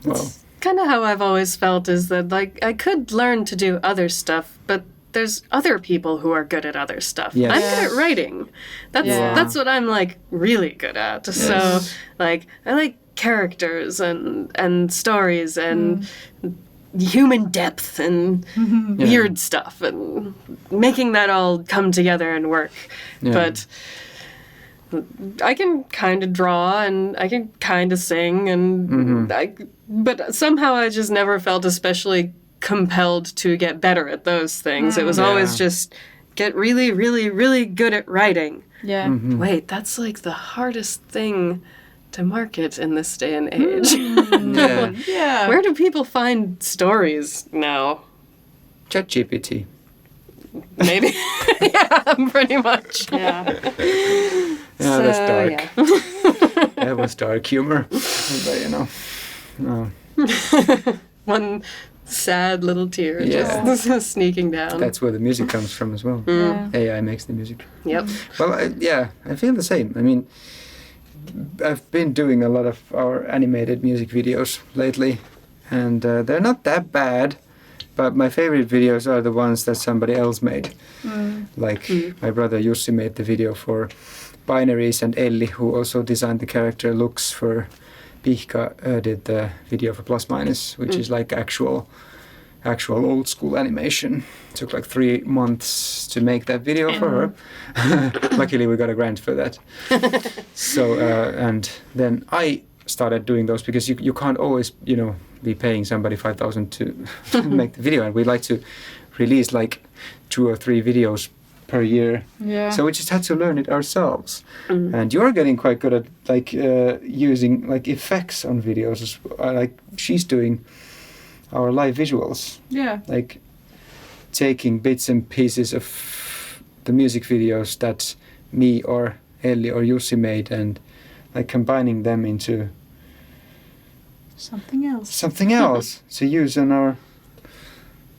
well, Kind of how I've always felt is that, like, I could learn to do other stuff, but there's other people who are good at other stuff. Yes. I'm good at writing. That's what I'm, like, really good at. So, like, I like characters and stories and human depth and weird stuff and making that all come together and work. Yeah. But I can kind of draw and I can kind of sing and but somehow I just never felt especially compelled to get better at those things. It was always just get really, really, really good at writing. Yeah. Wait, that's like the hardest thing to market in this day and age. yeah, Yeah. Where do people find stories now? ChatGPT. Maybe. Yeah, pretty much. Yeah. Yeah, that's dark. Yeah. That was dark humor, but no. One sad little tear Yeah. just sneaking down. That's where the music comes from as well. Yeah. AI makes the music. Yep. Well, I feel the same. I mean, I've been doing a lot of our animated music videos lately, and they're not that bad, but my favorite videos are the ones that somebody else made. Like my brother Jussi made the video for Binaries, and Elli, who also designed the character looks for Pihka, did the video for Plus Minus, which is like actual old school animation. It took like 3 months to make that video for her. Luckily we got a grant for that. So and then I started doing those, because you can't always be paying somebody 5,000 to make the video, and we like to release like 2 or 3 videos per year. Yeah. So we just had to learn it ourselves. And you're getting quite good at like using like effects on videos. Like she's doing our live visuals, Yeah. like taking bits and pieces of the music videos that me or Elli or Jussi made, and like combining them into Something else. something else to use on our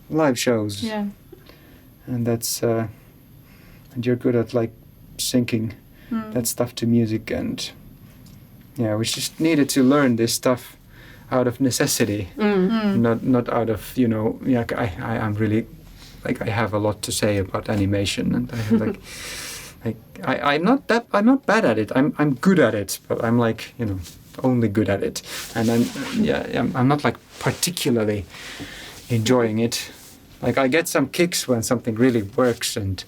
live shows. Yeah. And that's and you're good at like syncing that stuff to music, and yeah, we just needed to learn this stuff out of necessity, not out of I'm really like I have a lot to say about animation, and I have like I'm not bad at it. I'm good at it, but I'm like only good at it, and I'm not like particularly enjoying it. Like I get some kicks when something really works and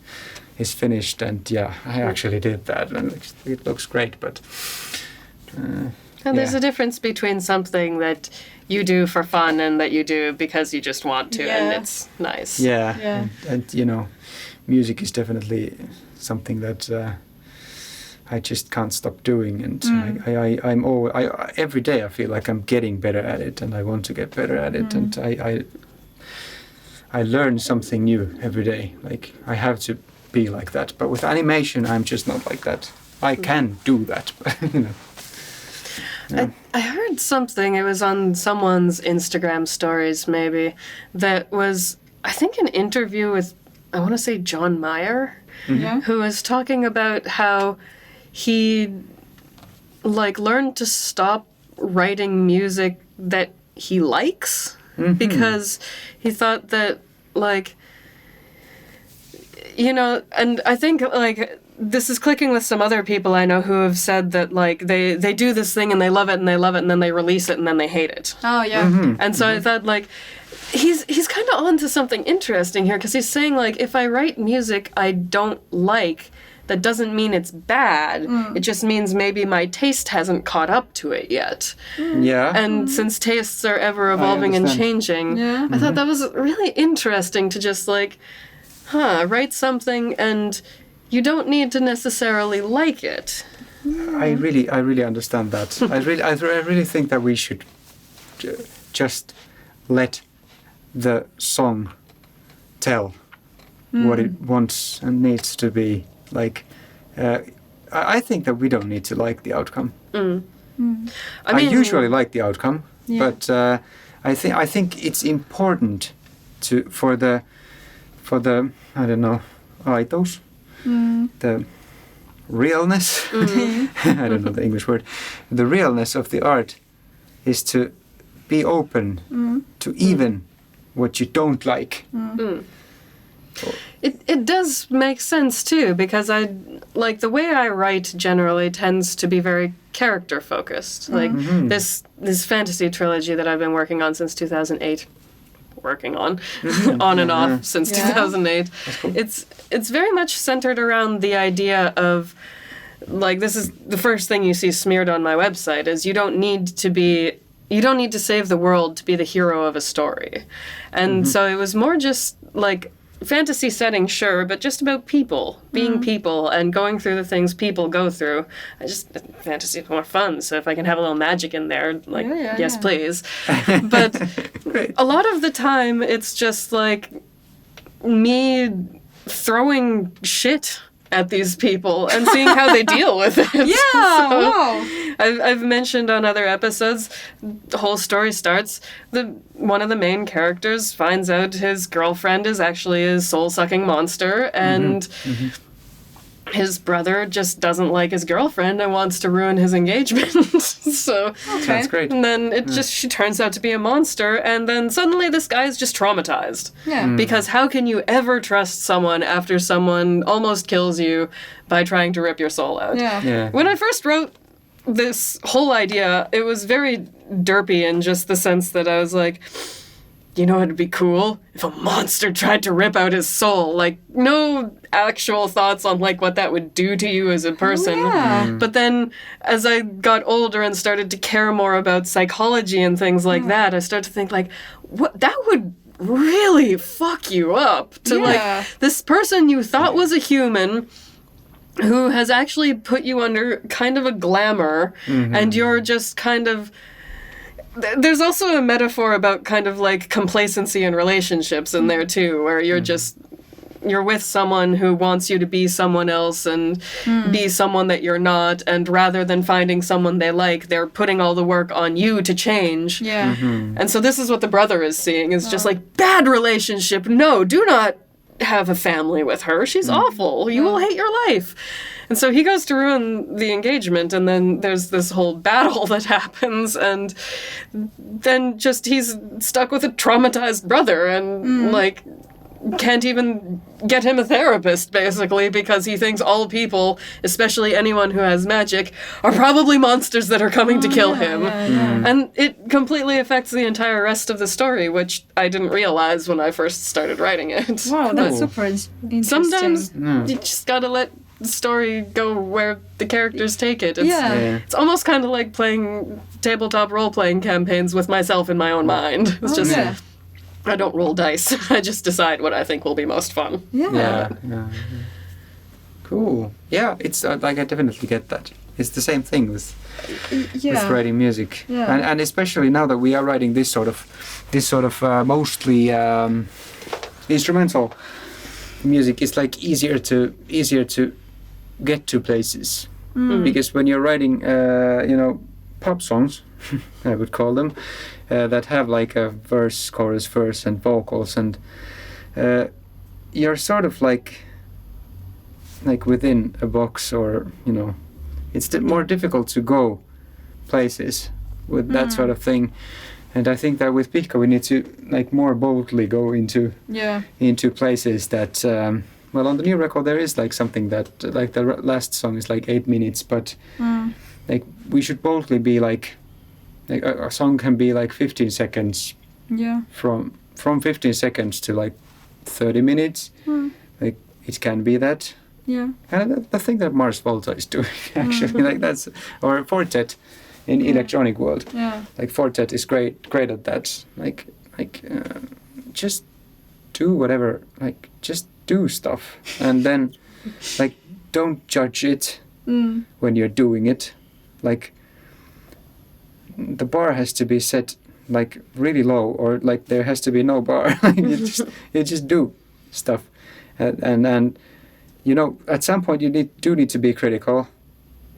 is finished, and yeah, I actually did that, and it looks great. But And there's a difference between something that you do for fun and that you do because you just want to, and it's nice. Yeah, Yeah. And you know, music is definitely something that I just can't stop doing, and I'm always, every day I feel like I'm getting better at it, and I want to get better at it, and I learn something new every day. Like I have to be like that, but with animation, I'm just not like that. I can do that, but you know. Yeah. I heard something, it was on someone's Instagram stories maybe, that was, I think, an interview with, I want to say John Mayer, Yeah. who was talking about how he, like, learned to stop writing music that he likes, because he thought that, like, you know, and I think, like, this is clicking with some other people I know who have said that, like, they do this thing and they love it, and then they release it and then they hate it. Oh, yeah. And so I thought, like, he's kind of onto something interesting here, because he's saying, like, if I write music I don't like, that doesn't mean it's bad. It just means maybe my taste hasn't caught up to it yet. Yeah. And since tastes are ever evolving and understand. changing, Yeah. I thought that was really interesting to just, like, write something and you don't need to necessarily like it. I really understand that. I really think that we should just let the song tell what it wants and needs to be. Like, I think that we don't need to like the outcome. I usually like the outcome, but I think it's important for the I don't know, aitos, the realness. I don't know the English word. The realness of the art is to be open to even what you don't like. It does make sense too, because I like the way I write generally tends to be very character focused. Like this fantasy trilogy that I've been working on since 2008. Working on and off since 2008. Cool. It's very much centered around the idea of, like, this is the first thing you see smeared on my website, is you don't need to save the world to be the hero of a story. And so it was more just like fantasy setting, sure, but just about people, being people and going through the things people go through. Fantasy is more fun, so if I can have a little magic in there, like, yes, please. But a lot of the time, it's just like me throwing shit at these people and seeing how they deal with it. Yeah, So, wow. I've mentioned on other episodes, the whole story starts, one of the main characters finds out his girlfriend is actually a soul-sucking monster, and his brother just doesn't like his girlfriend and wants to ruin his engagement. So Sounds great. and then she turns out to be a monster, and then suddenly this guy is just traumatized. Yeah. Because how can you ever trust someone after someone almost kills you by trying to rip your soul out? Yeah. When I first wrote this whole idea, it was very derpy in just the sense that I was like, you know, it'd be cool if a monster tried to rip out his soul. Like, no actual thoughts on, like, what that would do to you as a person. Yeah. But then, as I got older and started to care more about psychology and things like that, I started to think, like, what that would really fuck you up. To, like, this person you thought was a human who has actually put you under kind of a glamour, and you're just kind of... There's also a metaphor about kind of like complacency in relationships in there too, where you're just, you're with someone who wants you to be someone else and be someone that you're not, and rather than finding someone they like, they're putting all the work on you to change. Yeah. And so this is what the brother is seeing, is just like, bad relationship, no, do not have a family with her, she's awful, you will hate your life. And so he goes to ruin the engagement, and then there's this whole battle that happens, and then just he's stuck with a traumatized brother, and like, can't even get him a therapist, basically, because he thinks all people, especially anyone who has magic, are probably monsters that are coming to kill him. And it completely affects the entire rest of the story, which I didn't realize when I first started writing it. Wow, that's Cool. super interesting. Sometimes you just gotta let the story go where the characters take it. It's almost kind of like playing tabletop role-playing campaigns with myself in my own mind. It's just... yeah. I don't roll dice. I just decide what I think will be most fun. Yeah. Cool. Yeah, it's like I definitely get that. It's the same thing with writing music, and especially now that we are writing this sort of mostly instrumental music. It's like easier to get to places because when you're writing, pop songs, I would call them. That have like a verse, chorus, verse, and vocals, and you're sort of like within a box, or it's more difficult to go places with that sort of thing. And I think that with Pihka we need to like more boldly go into places that. Well, on the new record there is like something that like the last song is like 8 minutes, but like we should boldly be like a song can be like 15 seconds. Yeah. From 15 seconds to like 30 minutes. Like it can be that. Yeah. And the thing that Mars Volta is doing actually, like that's, or Fortet in electronic world. Yeah. Like Fortet is great at that. Like just do whatever. Like just do stuff, and then like don't judge it when you're doing it. Like the bar has to be set like really low, or like there has to be no bar. Like you just do stuff, and at some point you need to be critical.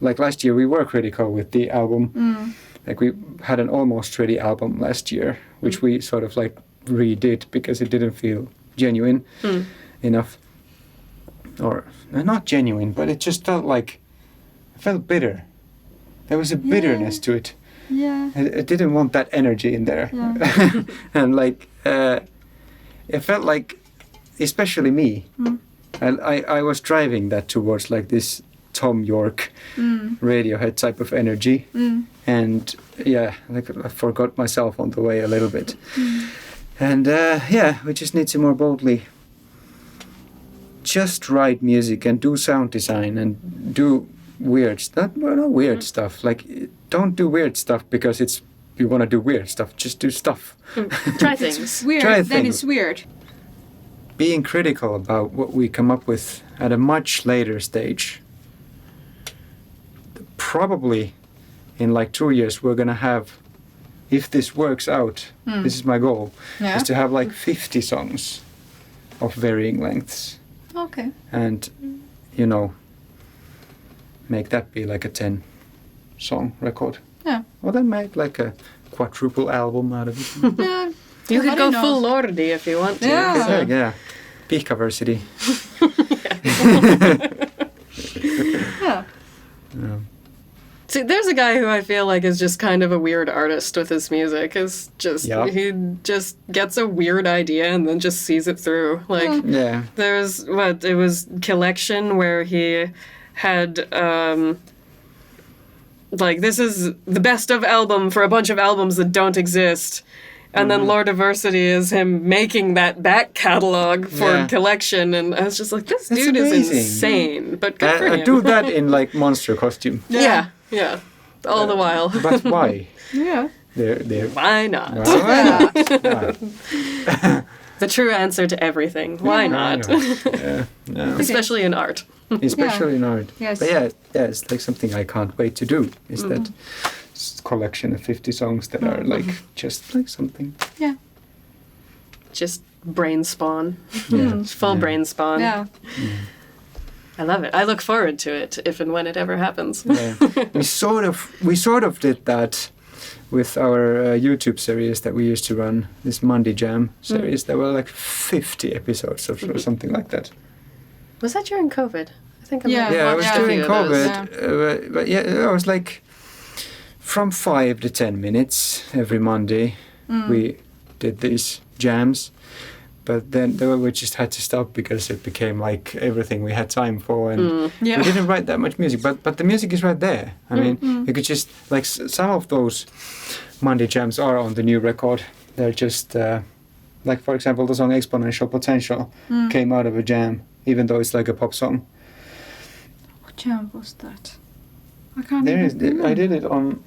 Like last year we were critical with the album. Like we had an almost ready album last year, which we sort of like redid because it didn't feel genuine enough, or not genuine, but it just felt bitter. There was a bitterness to it. Yeah. I didn't want that energy in there. Yeah. And like it felt like, especially me, I was driving that towards like this Tom York Radiohead type of energy, and like I forgot myself on the way a little bit. And we just need to more boldly just write music and do sound design and do weird stuff. Well, not weird stuff. Like, don't do weird stuff because you want to do weird stuff. Just do stuff. Try things. Weird. Try Then things. it's weird. Being critical about what we come up with at a much later stage. Probably in like 2 years we're gonna have, if this works out, this is my goal, is to have like 50 songs of varying lengths. Okay. And make that be like a 10-song record. Yeah. Or then make like a quadruple album out of it. Yeah. You could Somebody go knows. full Lordi if you want to. Yeah. Yeah. Pihka-versity. Yeah. See, there's a guy who I feel like is just kind of a weird artist with his music. Is just he just gets a weird idea and then just sees it through. Like there's it was Collection where he had like this is the best of album for a bunch of albums that don't exist. And then Lordiversity is him making that back catalog for Collection, and I was just like, this dude is insane, but good for him. Do that in like monster costume. Yeah, all the while. But why? Yeah. They're Why not? Why not? The true answer to everything. Why not? Yeah. Especially in art. Especially in art. Yes. But it's like something I can't wait to do. Is that collection of 50 songs that are like just like something. Yeah. Just brain spawn. Yeah. Full brain spawn. Yeah. I love it. I look forward to it if and when it ever happens. Yeah. we sort of did that with our YouTube series that we used to run, this Monday Jam series. There were like 50 episodes or something like that. Was that during COVID? I think I I was watched a during few of those. COVID, but it was like from 5 to 10 minutes every Monday. We did these jams, But then we just had to stop because it became like everything we had time for, and Yeah. we didn't write that much music. But the music is right there. I mean, you could just like some of those Monday jams are on the new record. They're just like, for example, the song "Exponential Potential" came out of a jam, even though it's like a pop song. What jam was that? I can't There even is. remember. I did it on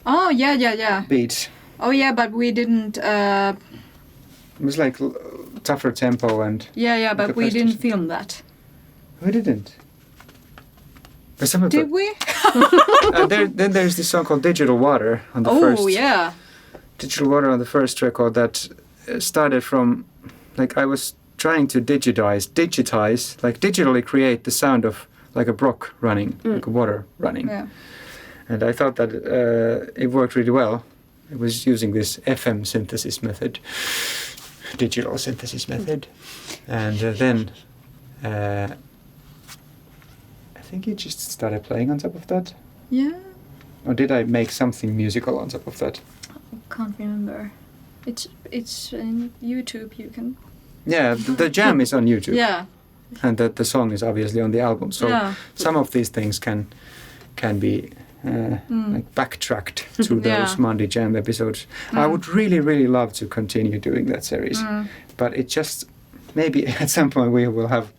Oh, yeah. Beats. Oh, yeah, but we didn't... It was like tougher tempo, and Yeah, but the we first didn't version. film that. we didn't. But some of Did we? then there's this song called "Digital Water" on the Oh, first. yeah. Digital Water on the first record that started from, like, I was trying to digitize, like digitally create the sound of like a brook running, like a water running. Yeah. And I thought that it worked really well. It was using this FM synthesis method, digital synthesis method. And then I think you just started playing on top of that. Yeah. Or did I make something musical on top of that? Can't remember. It's in YouTube. You can. Yeah, the jam is on YouTube. Yeah. And the song is obviously on the album. So Yeah. some of these things can be like backtracked to those Yeah. Monday Jam episodes. I would really love to continue doing that series, but it just maybe at some point we will have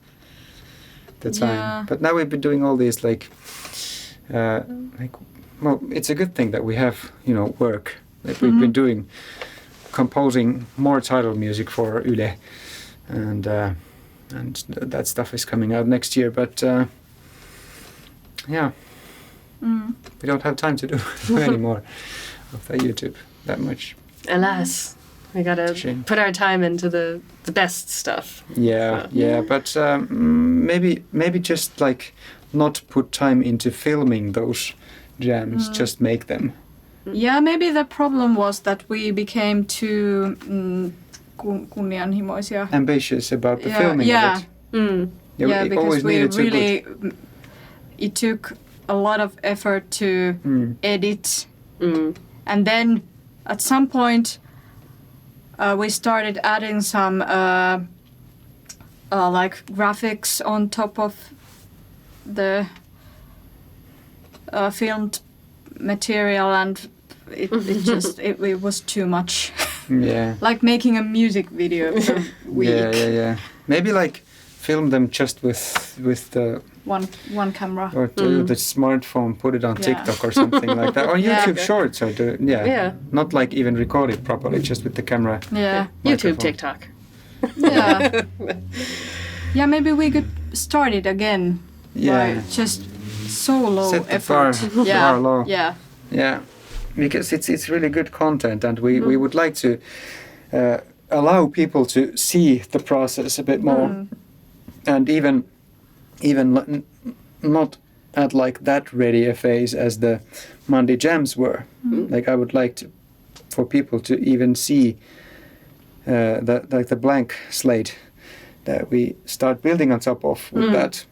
the time. Yeah. But now we've been doing all these like well, it's a good thing that we have work. Like we've been doing composing more title music for Yle, and that stuff is coming out next year. But yeah. We don't have time to do anymore of the YouTube that much. Alas, we gotta Shame. put our time into the best stuff. Yeah. But maybe just like not put time into filming those jams, just make them. Yeah, maybe the problem was that we became too kunnianhimoisia. Ambitious about the filming yeah. of it. Yeah, we because always we needed to really, it took a lot of effort to edit. And then at some point we started adding some like graphics on top of the filmed material, and it was too much. Yeah. Like making a music video per week. Yeah. Maybe like film them just with the One camera. or the smartphone, put it on Yeah. TikTok or something like that, or Yeah. YouTube Okay. Shorts, or Yeah. not like even record it properly, just with the camera. Yeah. YouTube, Microphone. TikTok. Yeah. Yeah, maybe we could start it again. Yeah. By just so low Set the effort. bar low. Yeah. Yeah, because it's really good content, and we would like to allow people to see the process a bit more, and even not at like that ready a phase as the Monday Jams were. Like I would like for people to even see the blank slate that we start building on top of with that.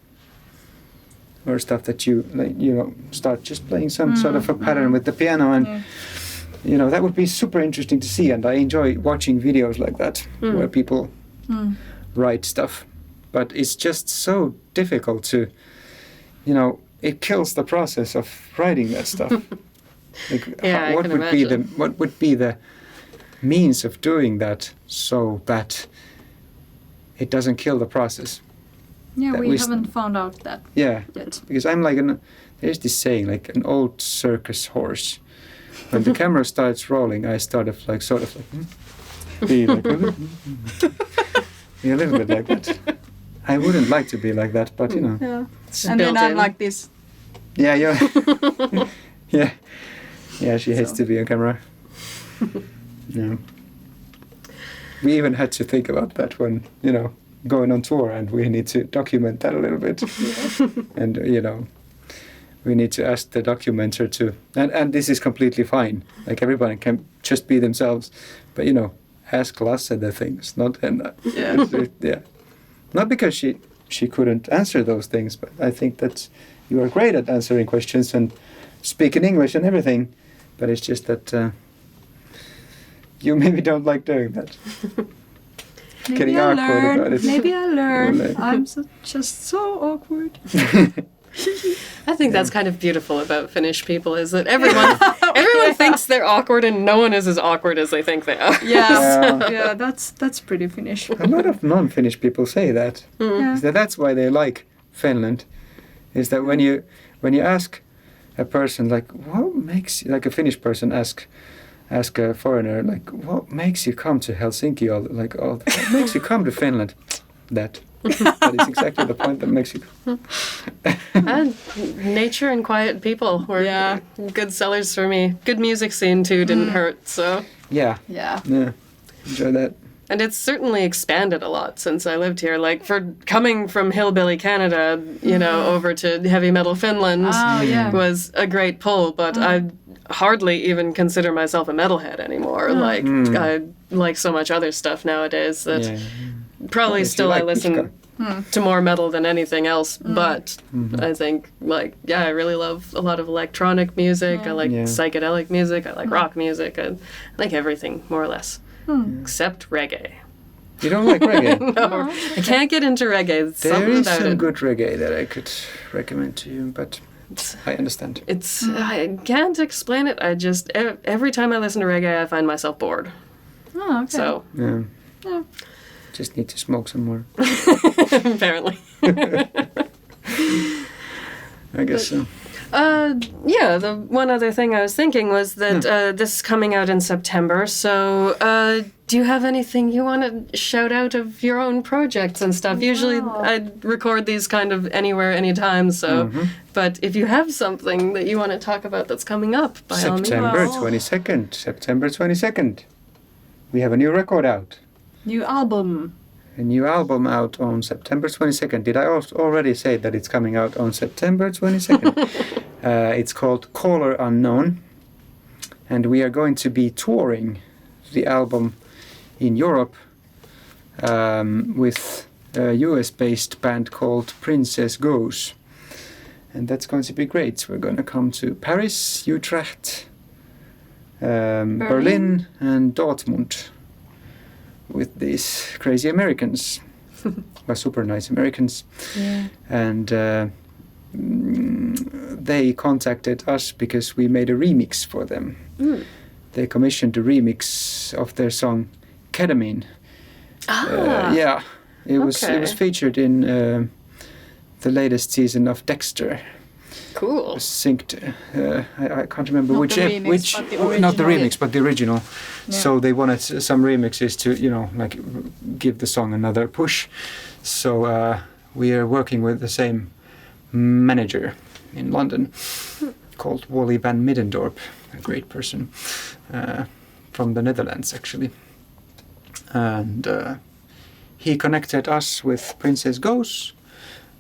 Or stuff that you start just playing some sort of a pattern with the piano, and that would be super interesting to see. And I enjoy watching videos like that where people write stuff, but it's just so difficult to, it kills the process of writing that stuff. Like, Yeah, I what can would be imagine. what would be the means of doing that so that it doesn't kill the process? Yeah, That we we haven't found out that Yeah. yet. Because I'm like there's this saying, like an old circus horse. When the camera starts rolling, I sort of like be like be a little bit like that. I wouldn't like to be like that, but Yeah. It's And then built I'm in. like this. Yeah, yeah. She hates to be on camera. Yeah. We even had to think about that when going on tour, and we need to document that a little bit. And we need to ask the documenter to, and this is completely fine. Like everybody can just be themselves, but ask Lasse the things, not Henna. Yeah. Not because she couldn't answer those things, but I think that you are great at answering questions and speaking English and everything, but it's just that you maybe don't like doing that. getting awkward about it. Maybe I learn. Well, I'm just so awkward. I think that's kind of beautiful about Finnish people is that everyone thinks they're awkward and no one is as awkward as they think they are. Yeah, that's pretty Finnish. A lot of non-Finnish people say that. Yeah. Is that's why they like Finland. Is that when you ask a person like what makes like a Finnish person ask a foreigner like what makes you come to Helsinki what makes you come to Finland? That is exactly the point that makes you come. And nature and quiet people were good sellers for me. Good music scene too didn't hurt, so Yeah. Enjoy that. and it's certainly expanded a lot since I lived here. Like for coming from hillbilly Canada, over to heavy metal Finland was a great pull, but I hardly even consider myself a metalhead anymore. Like I like so much other stuff nowadays that probably still I listen Pihka. to more metal than anything else, but I think I really love a lot of electronic music. I like psychedelic music. I like rock music. I like everything more or less. Except reggae. You don't like reggae? No, I can't get into reggae. There's There something is about some it. good reggae that I could recommend to you, but I understand. I can't explain it. I just every time I listen to reggae, I find myself bored. Oh, okay. So Yeah. Yeah. Just need to smoke some more. apparently, I guess so. the one other thing I was thinking was that this is coming out in September. So, do you have anything you want to shout out of your own projects and stuff? Usually, I record these kind of anywhere, anytime. So, but if you have something that you want to talk about that's coming up, by all means. September 22nd. We have a new record out. New album. A new album out on September 22nd. Did I already say that it's coming out on September 22nd? It's called Caller Unknown. And we are going to be touring the album in Europe with a US-based band called Princess Goes. And that's going to be great. We're going to come to Paris, Utrecht, Berlin and Dortmund with these crazy Americans. Super nice Americans. Yeah. And they contacted us because we made a remix for them. They commissioned a remix of their song Ketamine. It was featured in the latest season of Dexter. Cool. It was synced. I can't remember Not which the remix, but the not the original. remix, but the original. Yeah. So they wanted some remixes to give the song another push. So we are working with the same manager in London called Wally van Middendorp, a great person from the Netherlands actually. And he connected us with Princess Goes,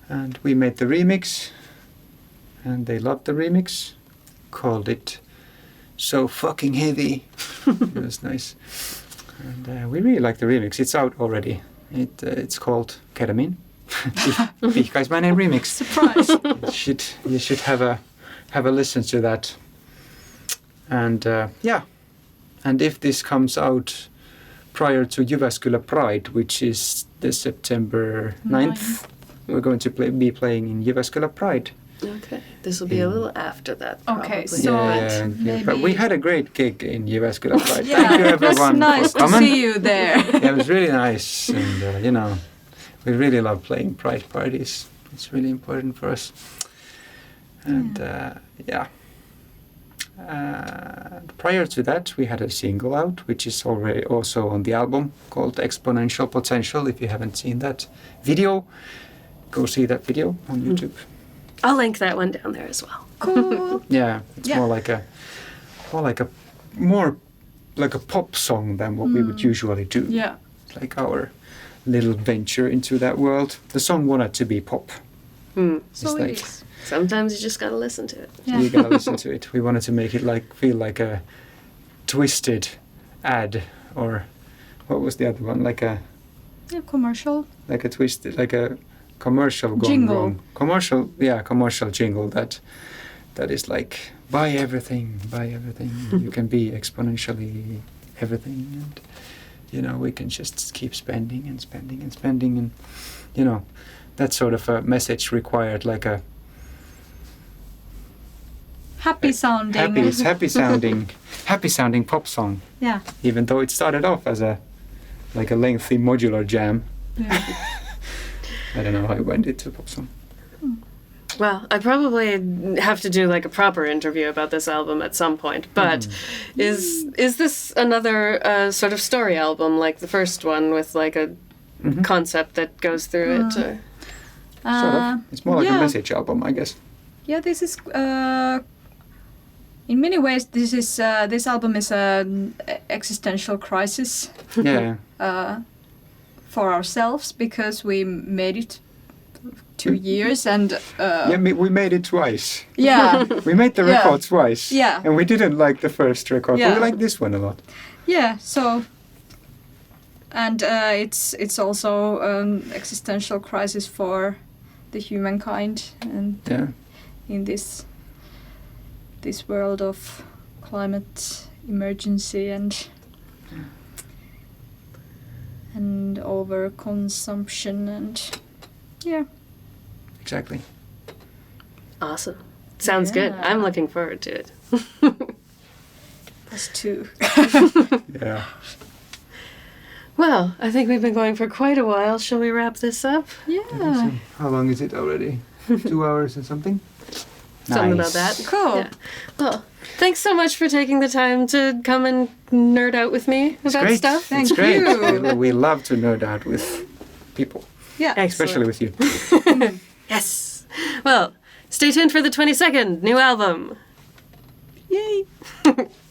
and we made the remix, and they loved the remix, called it So Fucking Heavy. It was nice. And we really like the remix. It's out already. It's called Ketamine. Pihka is my name remix. Surprise. You should have a listen to that. And and if this comes out prior to Jyväskylä Pride, which is the September 9th, we're going to be playing in Jyväskylä Pride. Okay, this will be a little after that. Okay, probably. so Yeah, but we had a great gig in Jyväskylä Pride. Yeah, Thank you everyone it was nice for to coming. see you there. Yeah, it was really nice, and we really love playing Pride parties. It's really important for us. And prior to that, we had a single out, which is already also on the album, called Exponential Potential. If you haven't seen that video, go see that video on YouTube. I'll link that one down there as well. Cool. Yeah, it's more like a pop song than what we would usually do. Yeah. It's like our little venture into that world. The song wanted to be pop. So like- it is. Sometimes you just gotta listen to it. Yeah. You gotta listen to it. We wanted to make it feel like a twisted ad, or what was the other one? Like a Commercial. twisted, like a commercial gone Jingle. wrong. Commercial jingle that is like buy everything. You can be exponentially everything, and we can just keep spending and spending and spending, and that sort of a message required like a Happy sounding. happy sounding pop song. Yeah. Even though it started off as a lengthy modular jam. Yeah. I don't know how it went into a pop song. Well, I probably have to do like a proper interview about this album at some point. But is this another sort of story album like the first one with like a concept that goes through it? Or? Sort of. It's more like a message album, I guess. Yeah, this is in many ways this album is an existential crisis. Yeah. For ourselves, because we made it 2 years and we made it twice. Yeah. We made the record twice. Yeah. And we didn't like the first record. Yeah. We liked this one a lot. Yeah, so and it's also an existential crisis for the humankind, and in this world of climate emergency and overconsumption and Exactly. Awesome. Sounds good. I'm looking forward to it. us too. Yeah. Well, I think we've been going for quite a while. Shall we wrap this up? Yeah. How long is it already? 2 hours and something? Something Nice. about that. Cool. Yeah. Well, thanks so much for taking the time to come and nerd out with me about Great. stuff. Thank It's great. you. We love to nerd out with people, Yeah. especially with you. Yes. Well, stay tuned for the 22nd new album. Yay.